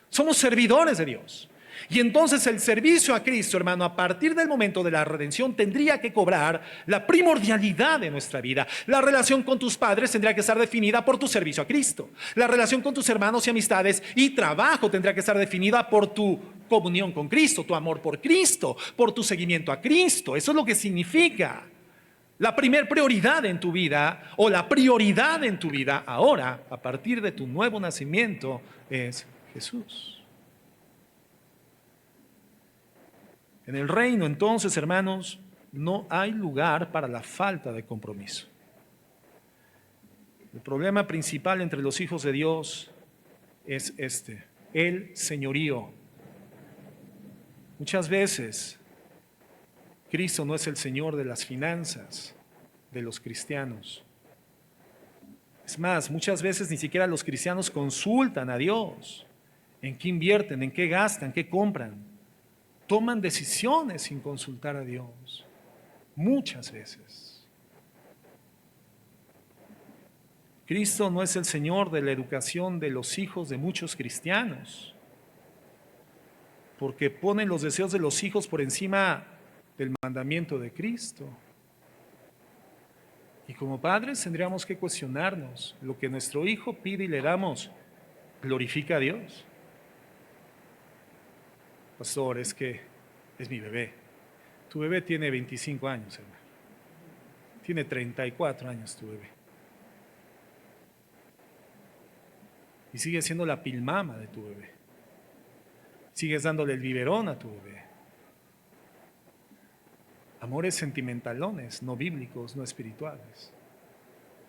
Somos servidores de Dios. Y entonces el servicio a Cristo, hermano, a partir del momento de la redención tendría que cobrar la primordialidad de nuestra vida. La relación con tus padres tendría que estar definida por tu servicio a Cristo. La relación con tus hermanos y amistades y trabajo tendría que estar definida por tu comunión con Cristo, tu amor por Cristo, por tu seguimiento a Cristo. Eso es lo que significa la primer prioridad en tu vida, o la prioridad en tu vida ahora, a partir de tu nuevo nacimiento, es Jesús. En el reino, entonces, hermanos, no hay lugar para la falta de compromiso. El problema principal entre los hijos de Dios es el señorío. Muchas veces, Cristo no es el Señor de las finanzas de los cristianos. Es más, muchas veces ni siquiera los cristianos consultan a Dios en qué invierten, en qué gastan, qué compran. Toman decisiones sin consultar a Dios, muchas veces. Cristo no es el Señor de la educación de los hijos de muchos cristianos, porque ponen los deseos de los hijos por encima del mandamiento de Cristo. Y como padres tendríamos que cuestionarnos, ¿lo que nuestro hijo pide y le damos glorifica a Dios? Pastor, es que es mi bebé. Tu bebé tiene 25 años, hermano. Tiene 34 años tu bebé. Y sigues siendo la pilmama de tu bebé. Sigues dándole el biberón a tu bebé. Amores sentimentalones, no bíblicos, no espirituales.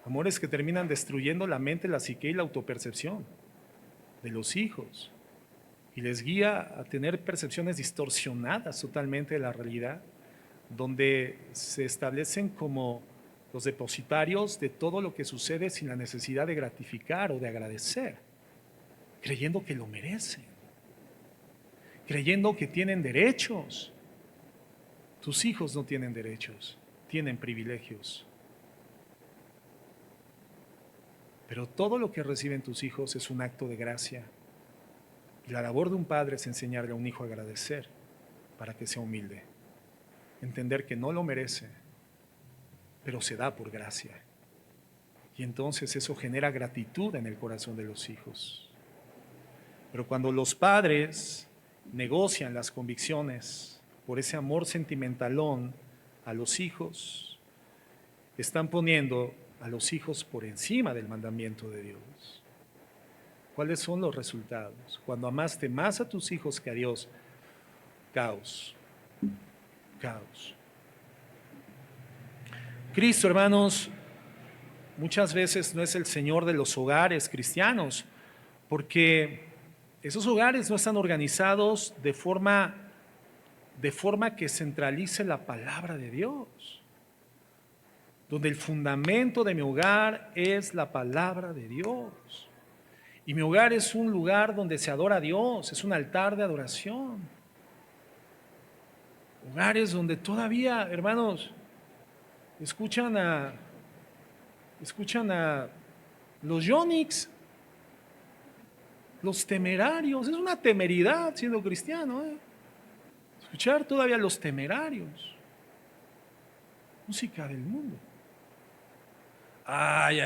Amores que terminan destruyendo la mente, la psique y la autopercepción de los hijos. Y les guía a tener percepciones distorsionadas totalmente de la realidad, donde se establecen como los depositarios de todo lo que sucede sin la necesidad de gratificar o de agradecer, creyendo que lo merecen, creyendo que tienen derechos. Tus hijos no tienen derechos, tienen privilegios. Pero todo lo que reciben tus hijos es un acto de gracia. Y la labor de un padre es enseñarle a un hijo a agradecer para que sea humilde. Entender que no lo merece, pero se da por gracia. Y entonces eso genera gratitud en el corazón de los hijos. Pero cuando los padres negocian las convicciones por ese amor sentimentalón a los hijos, están poniendo a los hijos por encima del mandamiento de Dios. ¿Cuáles son los resultados? Cuando amaste más a tus hijos que a Dios, caos, caos. Cristo, hermanos, muchas veces no es el Señor de los hogares cristianos, porque esos hogares no están organizados de forma que centralice la palabra de Dios, donde el fundamento de mi hogar es la palabra de Dios. Y mi hogar es un lugar donde se adora a Dios, es un altar de adoración. Hogares donde todavía, hermanos, escuchan a los Yonix, los Temerarios. Es una temeridad siendo cristiano, escuchar todavía a los Temerarios. Música del mundo. Ay.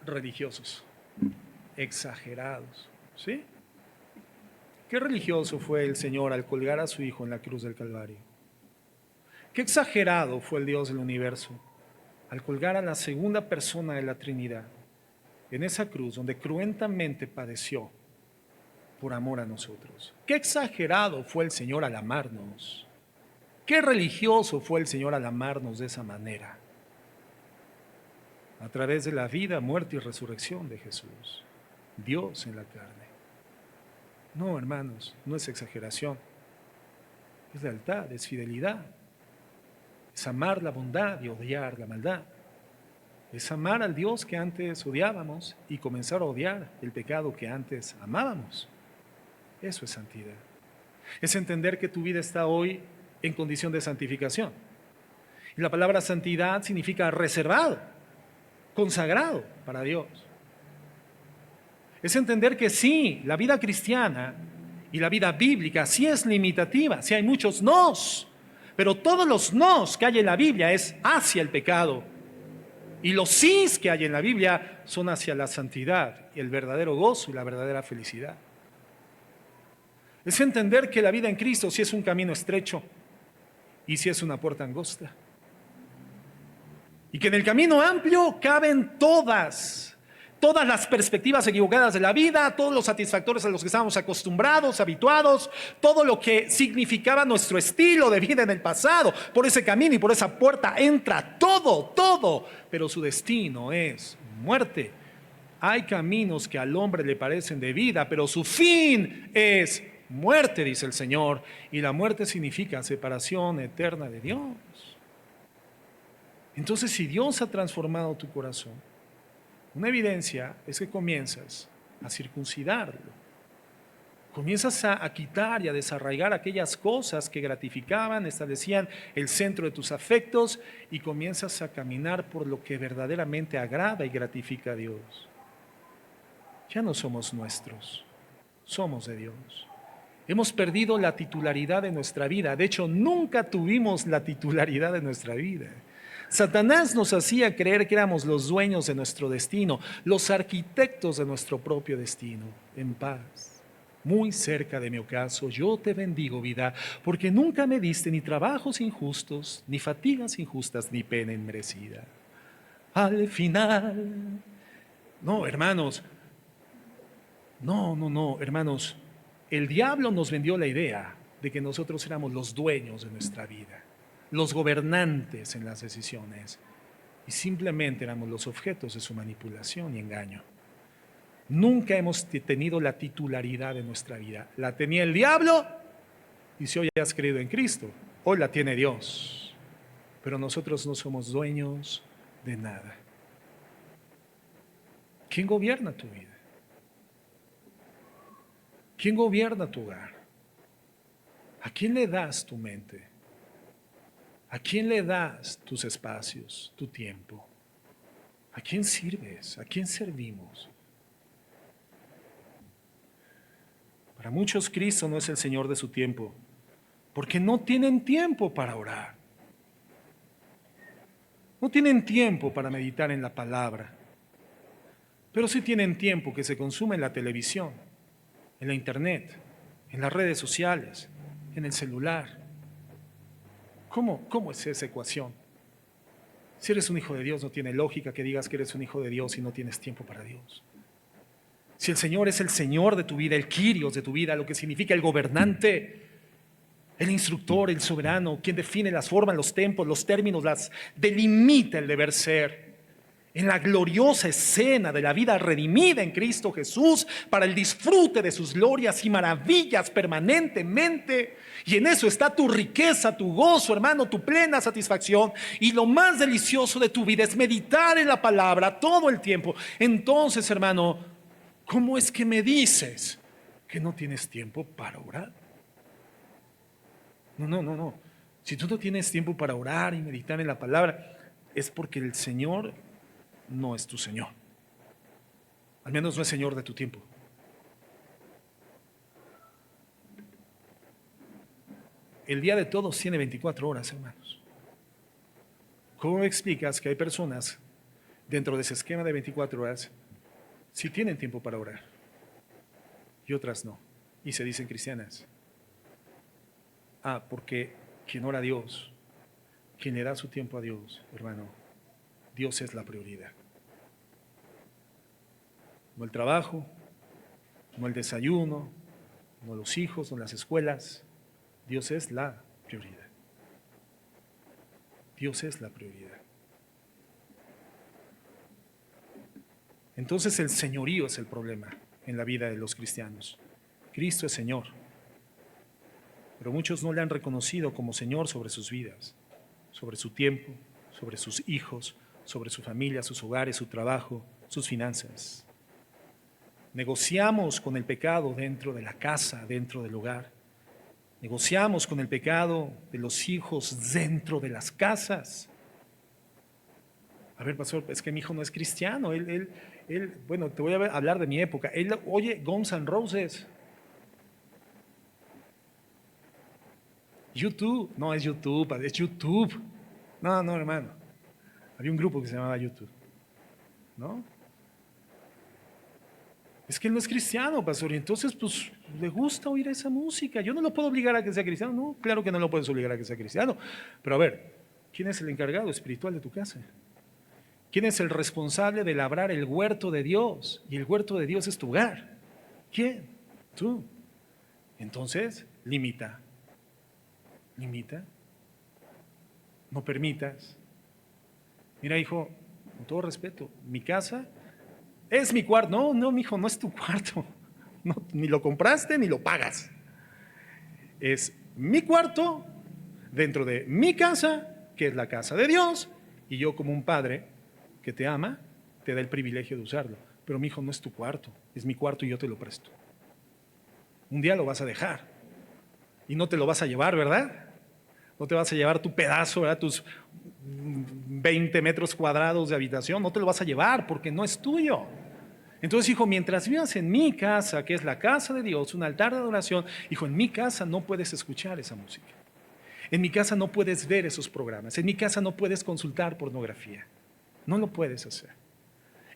Religiosos, exagerados, ¿sí? ¿Qué religioso fue el Señor al colgar a su Hijo en la cruz del Calvario? ¿Qué exagerado fue el Dios del universo al colgar a la segunda persona de la Trinidad en esa cruz donde cruentamente padeció por amor a nosotros? ¿Qué exagerado fue el Señor al amarnos? ¿Qué religioso fue el Señor al amarnos de esa manera? A través de la vida, muerte y resurrección de Jesús, Dios en la carne. No, hermanos, no es exageración, es lealtad, es fidelidad, es amar la bondad y odiar la maldad, es amar al Dios que antes odiábamos y comenzar a odiar el pecado que antes amábamos. Eso es santidad. Es entender que tu vida está hoy en condición de santificación. Y la palabra santidad significa reservado, consagrado para Dios. Es entender que sí, la vida cristiana y la vida bíblica sí es limitativa, sí hay muchos nos, pero todos los nos que hay en la Biblia es hacia el pecado, y los sís que hay en la Biblia son hacia la santidad y el verdadero gozo y la verdadera felicidad. Es entender que la vida en Cristo sí es un camino estrecho y sí es una puerta angosta. Y que en el camino amplio caben todas las perspectivas equivocadas de la vida, todos los satisfactores a los que estábamos acostumbrados, habituados, todo lo que significaba nuestro estilo de vida en el pasado. Por ese camino y por esa puerta entra todo, pero su destino es muerte. Hay caminos que al hombre le parecen de vida, pero su fin es muerte, dice el Señor, y la muerte significa separación eterna de Dios. Entonces, si Dios ha transformado tu corazón, una evidencia es que comienzas a circuncidarlo. Comienzas a quitar y a desarraigar aquellas cosas que gratificaban, establecían el centro de tus afectos, y comienzas a caminar por lo que verdaderamente agrada y gratifica a Dios. Ya no somos nuestros, somos de Dios. Hemos perdido la titularidad de nuestra vida. De hecho, nunca tuvimos la titularidad de nuestra vida. Satanás nos hacía creer que éramos los dueños de nuestro destino, los arquitectos de nuestro propio destino. En paz, muy cerca de mi ocaso, yo te bendigo, vida, porque nunca me diste ni trabajos injustos, ni fatigas injustas, ni pena inmerecida. Al final, no, hermanos, hermanos, el diablo nos vendió la idea de que nosotros éramos los dueños de nuestra vida, los gobernantes en las decisiones, y simplemente éramos los objetos de su manipulación y engaño. Nunca hemos tenido la titularidad de nuestra vida. La tenía el diablo, y si hoy has creído en Cristo, hoy la tiene Dios. Pero nosotros no somos dueños de nada. ¿Quién gobierna tu vida? ¿Quién gobierna tu hogar? ¿A quién le das tu mente? ¿A quién le das tus espacios, tu tiempo? ¿A quién sirves? ¿A quién servimos? Para muchos Cristo no es el Señor de su tiempo, porque no tienen tiempo para orar. No tienen tiempo para meditar en la palabra, pero sí tienen tiempo que se consume en la televisión, en la internet, en las redes sociales, en el celular. ¿Cómo es esa ecuación? Si eres un hijo de Dios, no tiene lógica que digas que eres un hijo de Dios y no tienes tiempo para Dios. Si el Señor es el Señor de tu vida, el Kyrios de tu vida, lo que significa el gobernante, el instructor, el soberano, quien define las formas, los tiempos, los términos, las delimita el deber ser, en la gloriosa escena de la vida redimida en Cristo Jesús para el disfrute de sus glorias y maravillas permanentemente. Y en eso está tu riqueza, tu gozo, hermano, tu plena satisfacción. Y lo más delicioso de tu vida es meditar en la palabra todo el tiempo. Entonces, hermano, ¿Cómo es que me dices que no tienes tiempo para orar? No, no, no, no. Si tú no tienes tiempo para orar y meditar en la palabra, es porque el Señor no es tu Señor. Al menos no es Señor de tu tiempo. El día de todos tiene 24 horas, hermanos. ¿Cómo explicas que hay personas dentro de ese esquema de 24 horas sí tienen tiempo para orar y otras no? Y se dicen cristianas. Porque quien ora a Dios, quien le da su tiempo a Dios, hermano, Dios es la prioridad. No el trabajo, no el desayuno, no los hijos, no las escuelas. Dios es la prioridad. Dios es la prioridad. Entonces el señorío es el problema en la vida de los cristianos. Cristo es Señor, pero muchos no le han reconocido como Señor sobre sus vidas, sobre su tiempo, sobre sus hijos, sobre su familia, sus hogares, su trabajo, sus finanzas. Negociamos con el pecado dentro de la casa, dentro del hogar. Negociamos con el pecado de los hijos dentro de las casas. A ver, pastor, es que mi hijo no es cristiano. Bueno, te voy a hablar de mi época. Él oye Guns N' Roses. YouTube, no es YouTube, es YouTube. No, no, hermano. Había un grupo que se llamaba YouTube, ¿no? Es que él no es cristiano, pastor, y entonces pues le gusta oír esa música. Yo no lo puedo obligar a que sea cristiano, no, claro que no lo puedes obligar a que sea cristiano. Pero a ver, ¿quién es el encargado espiritual de tu casa? ¿Quién es el responsable de labrar el huerto de Dios? Y el huerto de Dios es tu hogar. ¿Quién? Tú. Entonces, limita. Limita. No permitas. Mira, hijo, con todo respeto, mi casa es mi cuarto. No, no, mi hijo, no es tu cuarto. No, ni lo compraste ni lo pagas. Es mi cuarto dentro de mi casa, que es la casa de Dios, y yo como un padre que te ama, te da el privilegio de usarlo. Pero mi hijo, no es tu cuarto, es mi cuarto y yo te lo presto. Un día lo vas a dejar y no te lo vas a llevar, ¿verdad? No te vas a llevar tu pedazo, ¿verdad? Tus 20 metros cuadrados de habitación, no te lo vas a llevar porque no es tuyo. Entonces, hijo, mientras vivas en mi casa, que es la casa de Dios, un altar de adoración, hijo, en mi casa no puedes escuchar esa música. En mi casa no puedes ver esos programas. En mi casa no puedes consultar pornografía. No lo puedes hacer.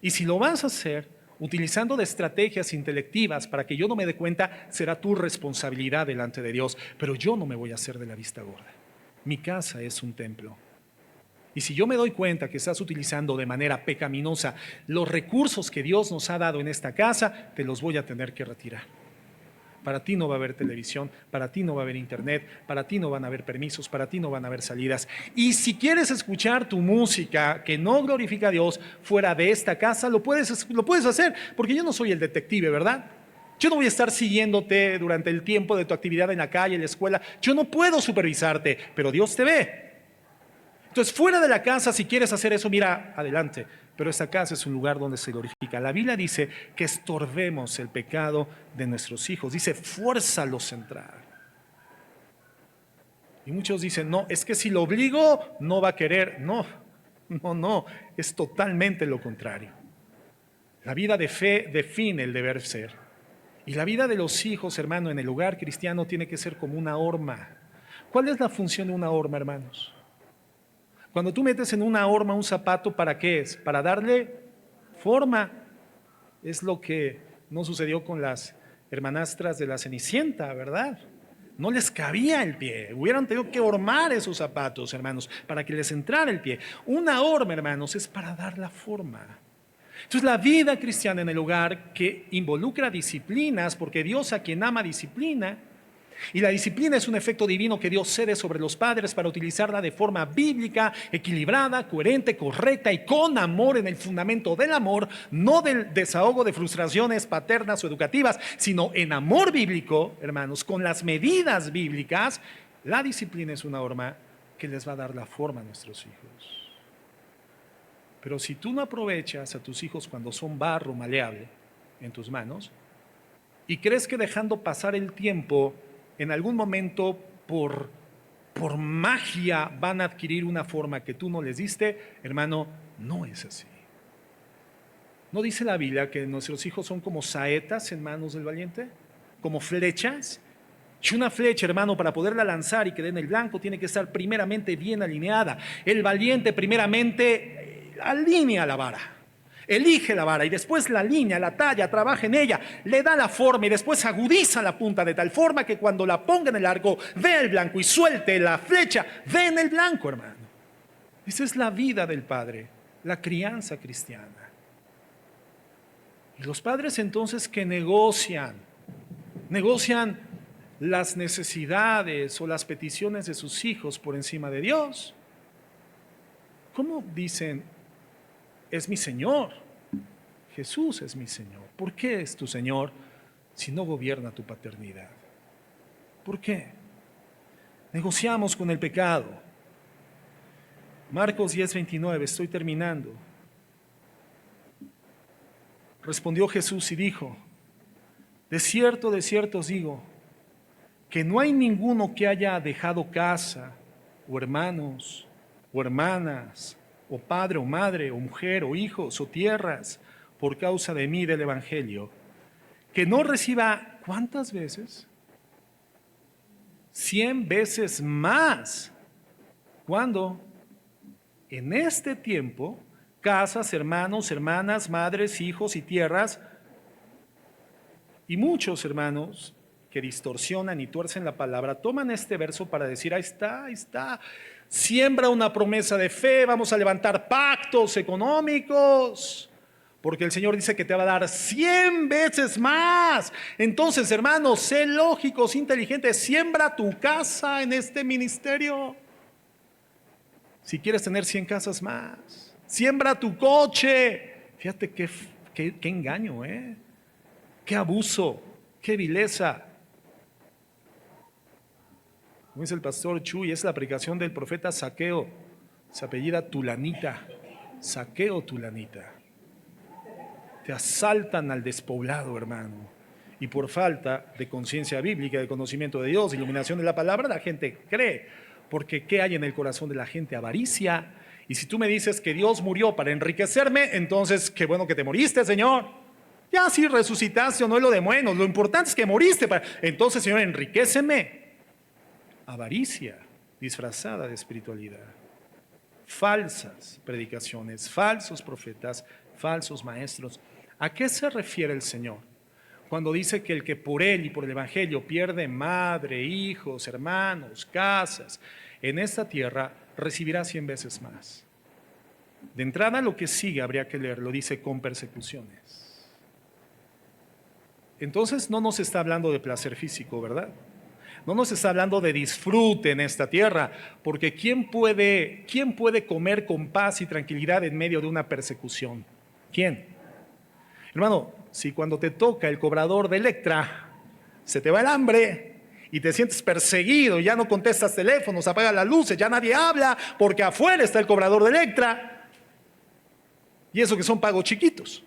Y si lo vas a hacer utilizando de estrategias intelectivas para que yo no me dé cuenta, será tu responsabilidad delante de Dios. Pero yo no me voy a hacer de la vista gorda. Mi casa es un templo. Y si yo me doy cuenta que estás utilizando de manera pecaminosa los recursos que Dios nos ha dado en esta casa, te los voy a tener que retirar. Para ti no va a haber televisión, para ti no va a haber internet, para ti no van a haber permisos, para ti no van a haber salidas. Y si quieres escuchar tu música que no glorifica a Dios fuera de esta casa, lo puedes hacer, porque yo no soy el detective, ¿verdad? Yo no voy a estar siguiéndote durante el tiempo de tu actividad en la calle, en la escuela. Yo no puedo supervisarte, pero Dios te ve. Entonces, fuera de la casa, si quieres hacer eso, mira, adelante. Pero esta casa es un lugar donde se glorifica. La Biblia dice que estorbemos el pecado de nuestros hijos. Dice, fuérzalos a entrar. Y muchos dicen, no, es que si lo obligo, no va a querer. No, no, no, es totalmente lo contrario. La vida de fe define el deber ser. Y la vida de los hijos, hermano, en el hogar cristiano tiene que ser como una horma. ¿Cuál es la función de una horma, hermanos? Cuando tú metes en una horma un zapato, ¿para qué es? Para darle forma. Es lo que no sucedió con las hermanastras de la Cenicienta, ¿verdad? No les cabía el pie. Hubieran tenido que hormar esos zapatos, hermanos, para que les entrara el pie. Una horma, hermanos, es para dar la forma. Entonces la vida cristiana en el hogar que involucra disciplinas, porque Dios a quien ama disciplina, y la disciplina es un efecto divino que Dios cede sobre los padres para utilizarla de forma bíblica, equilibrada, coherente, correcta y con amor en el fundamento del amor, no del desahogo de frustraciones paternas o educativas, sino en amor bíblico, hermanos, con las medidas bíblicas. La disciplina es una norma que les va a dar la forma a nuestros hijos. Pero si tú no aprovechas a tus hijos cuando son barro maleable, en tus manos y crees que dejando pasar el tiempo, en algún momento por magia van a adquirir una forma que tú no les diste, hermano, no es así. ¿No dice la Biblia que nuestros hijos son como saetas en manos del valiente? Como flechas. Y una flecha, hermano, para poderla lanzar y que dé en el blanco, tiene que estar primeramente bien alineada. El valiente primeramente alinea la vara, elige la vara y después la alinea, la talla, trabaja en ella, le da la forma y después agudiza la punta de tal forma que cuando la ponga en el arco, vea el blanco y suelte la flecha, ve en el blanco, hermano. Esa es la vida del padre, la crianza cristiana. Y los padres entonces que negocian las necesidades o las peticiones de sus hijos por encima de Dios. ¿Cómo dicen? Es mi Señor. Jesús es mi Señor. ¿Por qué es tu Señor si no gobierna tu paternidad? ¿Por qué? Negociamos con el pecado. Marcos 10:29, estoy terminando. Respondió Jesús y dijo: de cierto os digo, que no hay ninguno que haya dejado casa, o hermanos, o hermanas, o padre, o madre, o mujer, o hijos, o tierras, por causa de mí, del Evangelio, que no reciba, ¿cuántas veces? 100 veces más. ¿Cuándo? En este tiempo, casas, hermanos, hermanas, madres, hijos y tierras, y muchos hermanos que distorsionan y tuercen la palabra, toman este verso para decir, ahí está, siembra una promesa de fe, vamos a levantar pactos económicos, porque el Señor dice que te va a dar 100 veces más. Entonces, hermanos, sé lógicos, inteligentes, siembra tu casa en este ministerio. Si quieres tener 100 casas más, siembra tu coche. Fíjate qué engaño, qué abuso, qué vileza. Como dice el pastor Chuy, es la predicación del profeta Zaqueo, se apellida Tulanita, Zaqueo Tulanita. Te asaltan al despoblado, hermano, y por falta de conciencia bíblica, de conocimiento de Dios, iluminación de la palabra, la gente cree, porque ¿qué hay en el corazón de la gente? Avaricia. Y si tú me dices que Dios murió para enriquecerme, entonces qué bueno que te moriste, Señor. Ya si resucitaste o no es lo de menos, lo importante es que moriste. Entonces, Señor, enriquéceme. Avaricia disfrazada de espiritualidad. Falsas predicaciones, falsos profetas, falsos maestros. ¿A qué se refiere el Señor cuando dice que el que por Él y por el Evangelio pierde madre, hijos, hermanos, casas en esta tierra, recibirá 100 veces más? De entrada, lo que sigue habría que leerlo, dice con persecuciones. Entonces no nos está hablando de placer físico, ¿verdad? No nos está hablando de disfrute en esta tierra, porque ¿quién puede comer con paz y tranquilidad en medio de una persecución? ¿Quién? Hermano, si cuando te toca el cobrador de Electra, se te va el hambre y te sientes perseguido, ya no contestas teléfonos, apagas las luces, ya nadie habla, porque afuera está el cobrador de Electra, y eso que son pagos chiquitos.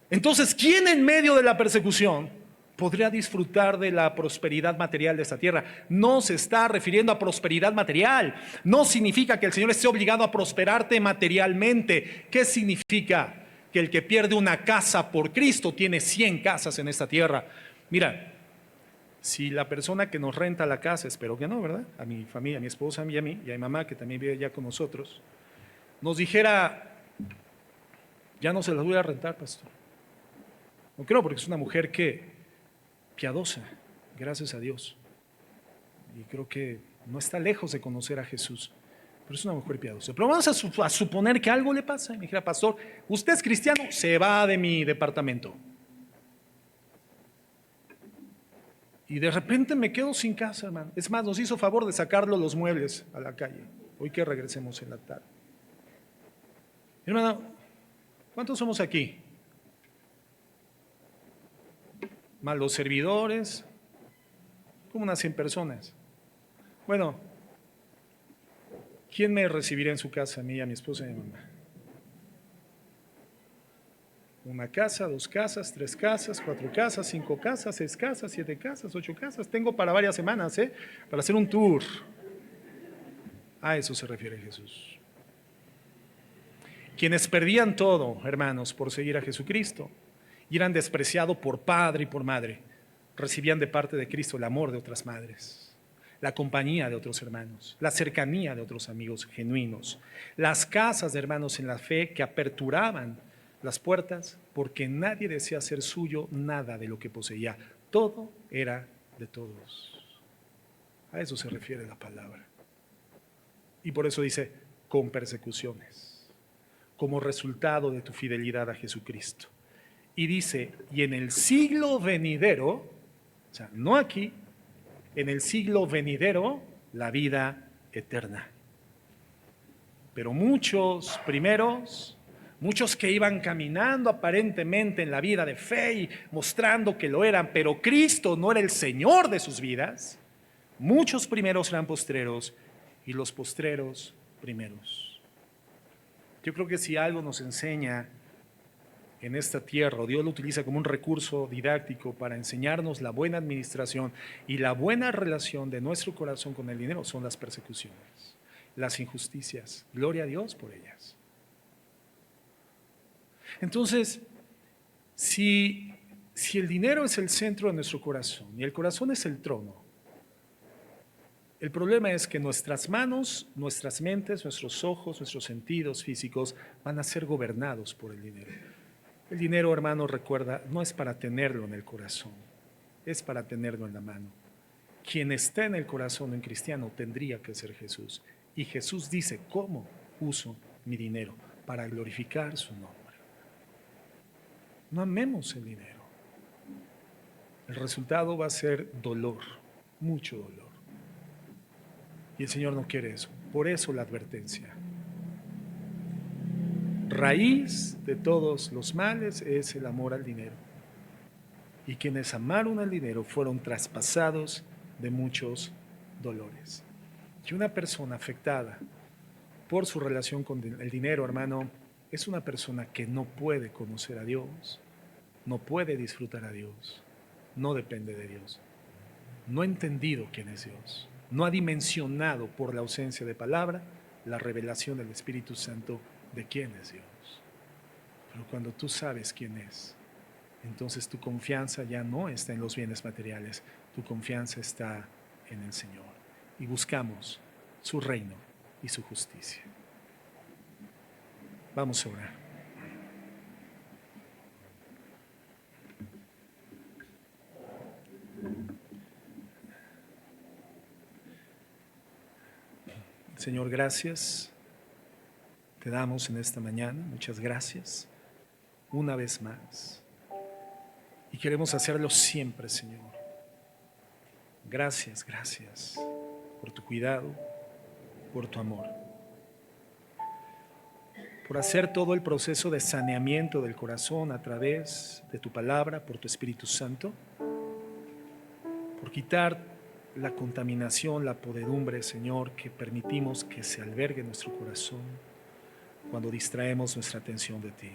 Entonces, ¿quién en medio de la persecución podría disfrutar de la prosperidad material de esta tierra? No se está refiriendo a prosperidad material. No significa que el Señor esté obligado a prosperarte materialmente. ¿Qué significa? Que el que pierde una casa por Cristo tiene 100 casas en esta tierra. Mira, si la persona que nos renta la casa, espero que no, ¿verdad? A mi familia, a mi esposa, a mí y a mí, y a mi mamá, que también vive ya con nosotros, nos dijera, ya no se las voy a rentar, pastor. No creo, porque es una mujer piadosa, gracias a Dios, y creo que no está lejos de conocer a Jesús, pero es una mujer piadosa. Pero vamos a suponer que algo le pasa. Me dijera, pastor, usted es cristiano, se va de mi departamento, y de repente me quedo sin casa, hermano. Es más, nos hizo favor de sacarlo los muebles a la calle, hoy que regresemos en la tarde. Hermano, ¿cuántos somos aquí? Más los servidores, como unas 100 personas. Bueno, ¿quién me recibirá en su casa? A mí, a mi esposa y a mi mamá. Una casa, 2 casas, 3 casas, 4 casas, 5 casas, 6 casas, 7 casas, 8 casas. Tengo para varias semanas, para hacer un tour. A eso se refiere Jesús. Quienes perdían todo, hermanos, por seguir a Jesucristo y eran despreciados por padre y por madre, recibían de parte de Cristo el amor de otras madres, la compañía de otros hermanos, la cercanía de otros amigos genuinos, las casas de hermanos en la fe que aperturaban las puertas porque nadie desea hacer suyo nada de lo que poseía. Todo era de todos. A eso se refiere la palabra. Y por eso dice, con persecuciones, como resultado de tu fidelidad a Jesucristo. Y dice, y en el siglo venidero, o sea, no aquí, en el siglo venidero, la vida eterna. Pero muchos primeros, muchos que iban caminando aparentemente en la vida de fe y mostrando que lo eran, pero Cristo no era el Señor de sus vidas, muchos primeros eran postreros y los postreros primeros. Yo creo que si algo nos enseña en esta tierra, Dios lo utiliza como un recurso didáctico para enseñarnos la buena administración y la buena relación de nuestro corazón con el dinero, son las persecuciones, las injusticias. Gloria a Dios por ellas. Entonces, si el dinero es el centro de nuestro corazón y el corazón es el trono, el problema es que nuestras manos, nuestras mentes, nuestros ojos, nuestros sentidos físicos van a ser gobernados por el dinero. El dinero, hermano, recuerda, no es para tenerlo en el corazón, es para tenerlo en la mano. Quien está en el corazón en cristiano tendría que ser Jesús. Y Jesús dice, ¿cómo uso mi dinero? Para glorificar su nombre. No amemos el dinero. El resultado va a ser dolor, mucho dolor. Y el Señor no quiere eso. Por eso la advertencia. Raíz de todos los males es el amor al dinero. Y quienes amaron al dinero fueron traspasados de muchos dolores. Y una persona afectada por su relación con el dinero, hermano, es una persona que no puede conocer a Dios, no puede disfrutar a Dios, no depende de Dios, no ha entendido quién es Dios, no ha dimensionado por la ausencia de palabra la revelación del Espíritu Santo de quién es Dios. Pero cuando tú sabes quién es, entonces tu confianza ya no está en los bienes materiales, tu confianza está en el Señor. Y buscamos su reino y su justicia. Vamos a orar. Señor, gracias. Te damos en esta mañana, muchas gracias, una vez más. Y queremos hacerlo siempre, Señor. Gracias, gracias por tu cuidado, por tu amor. Por hacer todo el proceso de saneamiento del corazón a través de tu palabra, por tu Espíritu Santo. Por quitar la contaminación, la podredumbre, Señor, que permitimos que se albergue en nuestro corazón cuando distraemos nuestra atención de ti.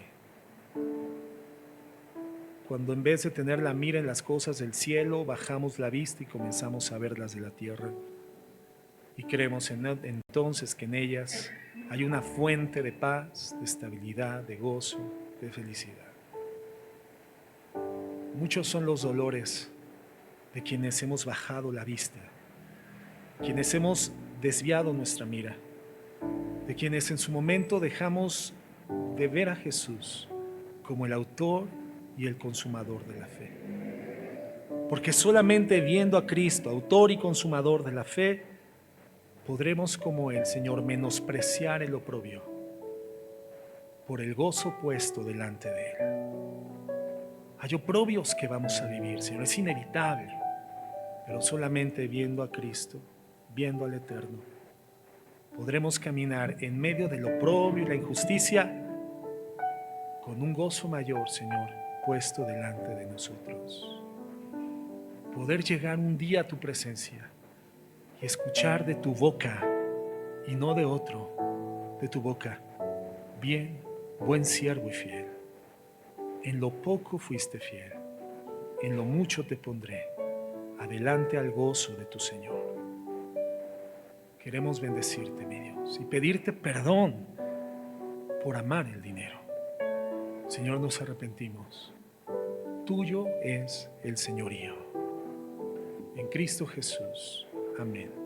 Cuando en vez de tener la mira en las cosas del cielo, bajamos la vista y comenzamos a ver las de la tierra. Y creemos entonces que en ellas hay una fuente de paz, de estabilidad, de gozo, de felicidad. Muchos son los dolores de quienes hemos bajado la vista, quienes hemos desviado nuestra mira, de quienes en su momento dejamos de ver a Jesús como el autor y el consumador de la fe. Porque solamente viendo a Cristo, autor y consumador de la fe, podremos como Él, Señor, menospreciar el oprobio por el gozo puesto delante de Él. Hay oprobios que vamos a vivir, Señor, es inevitable, pero solamente viendo a Cristo, viendo al Eterno, podremos caminar en medio del oprobio y la injusticia con un gozo mayor, Señor, puesto delante de nosotros. Poder llegar un día a tu presencia y escuchar de tu boca y no de otro, de tu boca: bien, buen siervo y fiel. En lo poco fuiste fiel, en lo mucho te pondré. Adelante al gozo de tu Señor. Queremos bendecirte, mi Dios, y pedirte perdón por amar el dinero. Señor, nos arrepentimos. Tuyo es el señorío. En Cristo Jesús. Amén.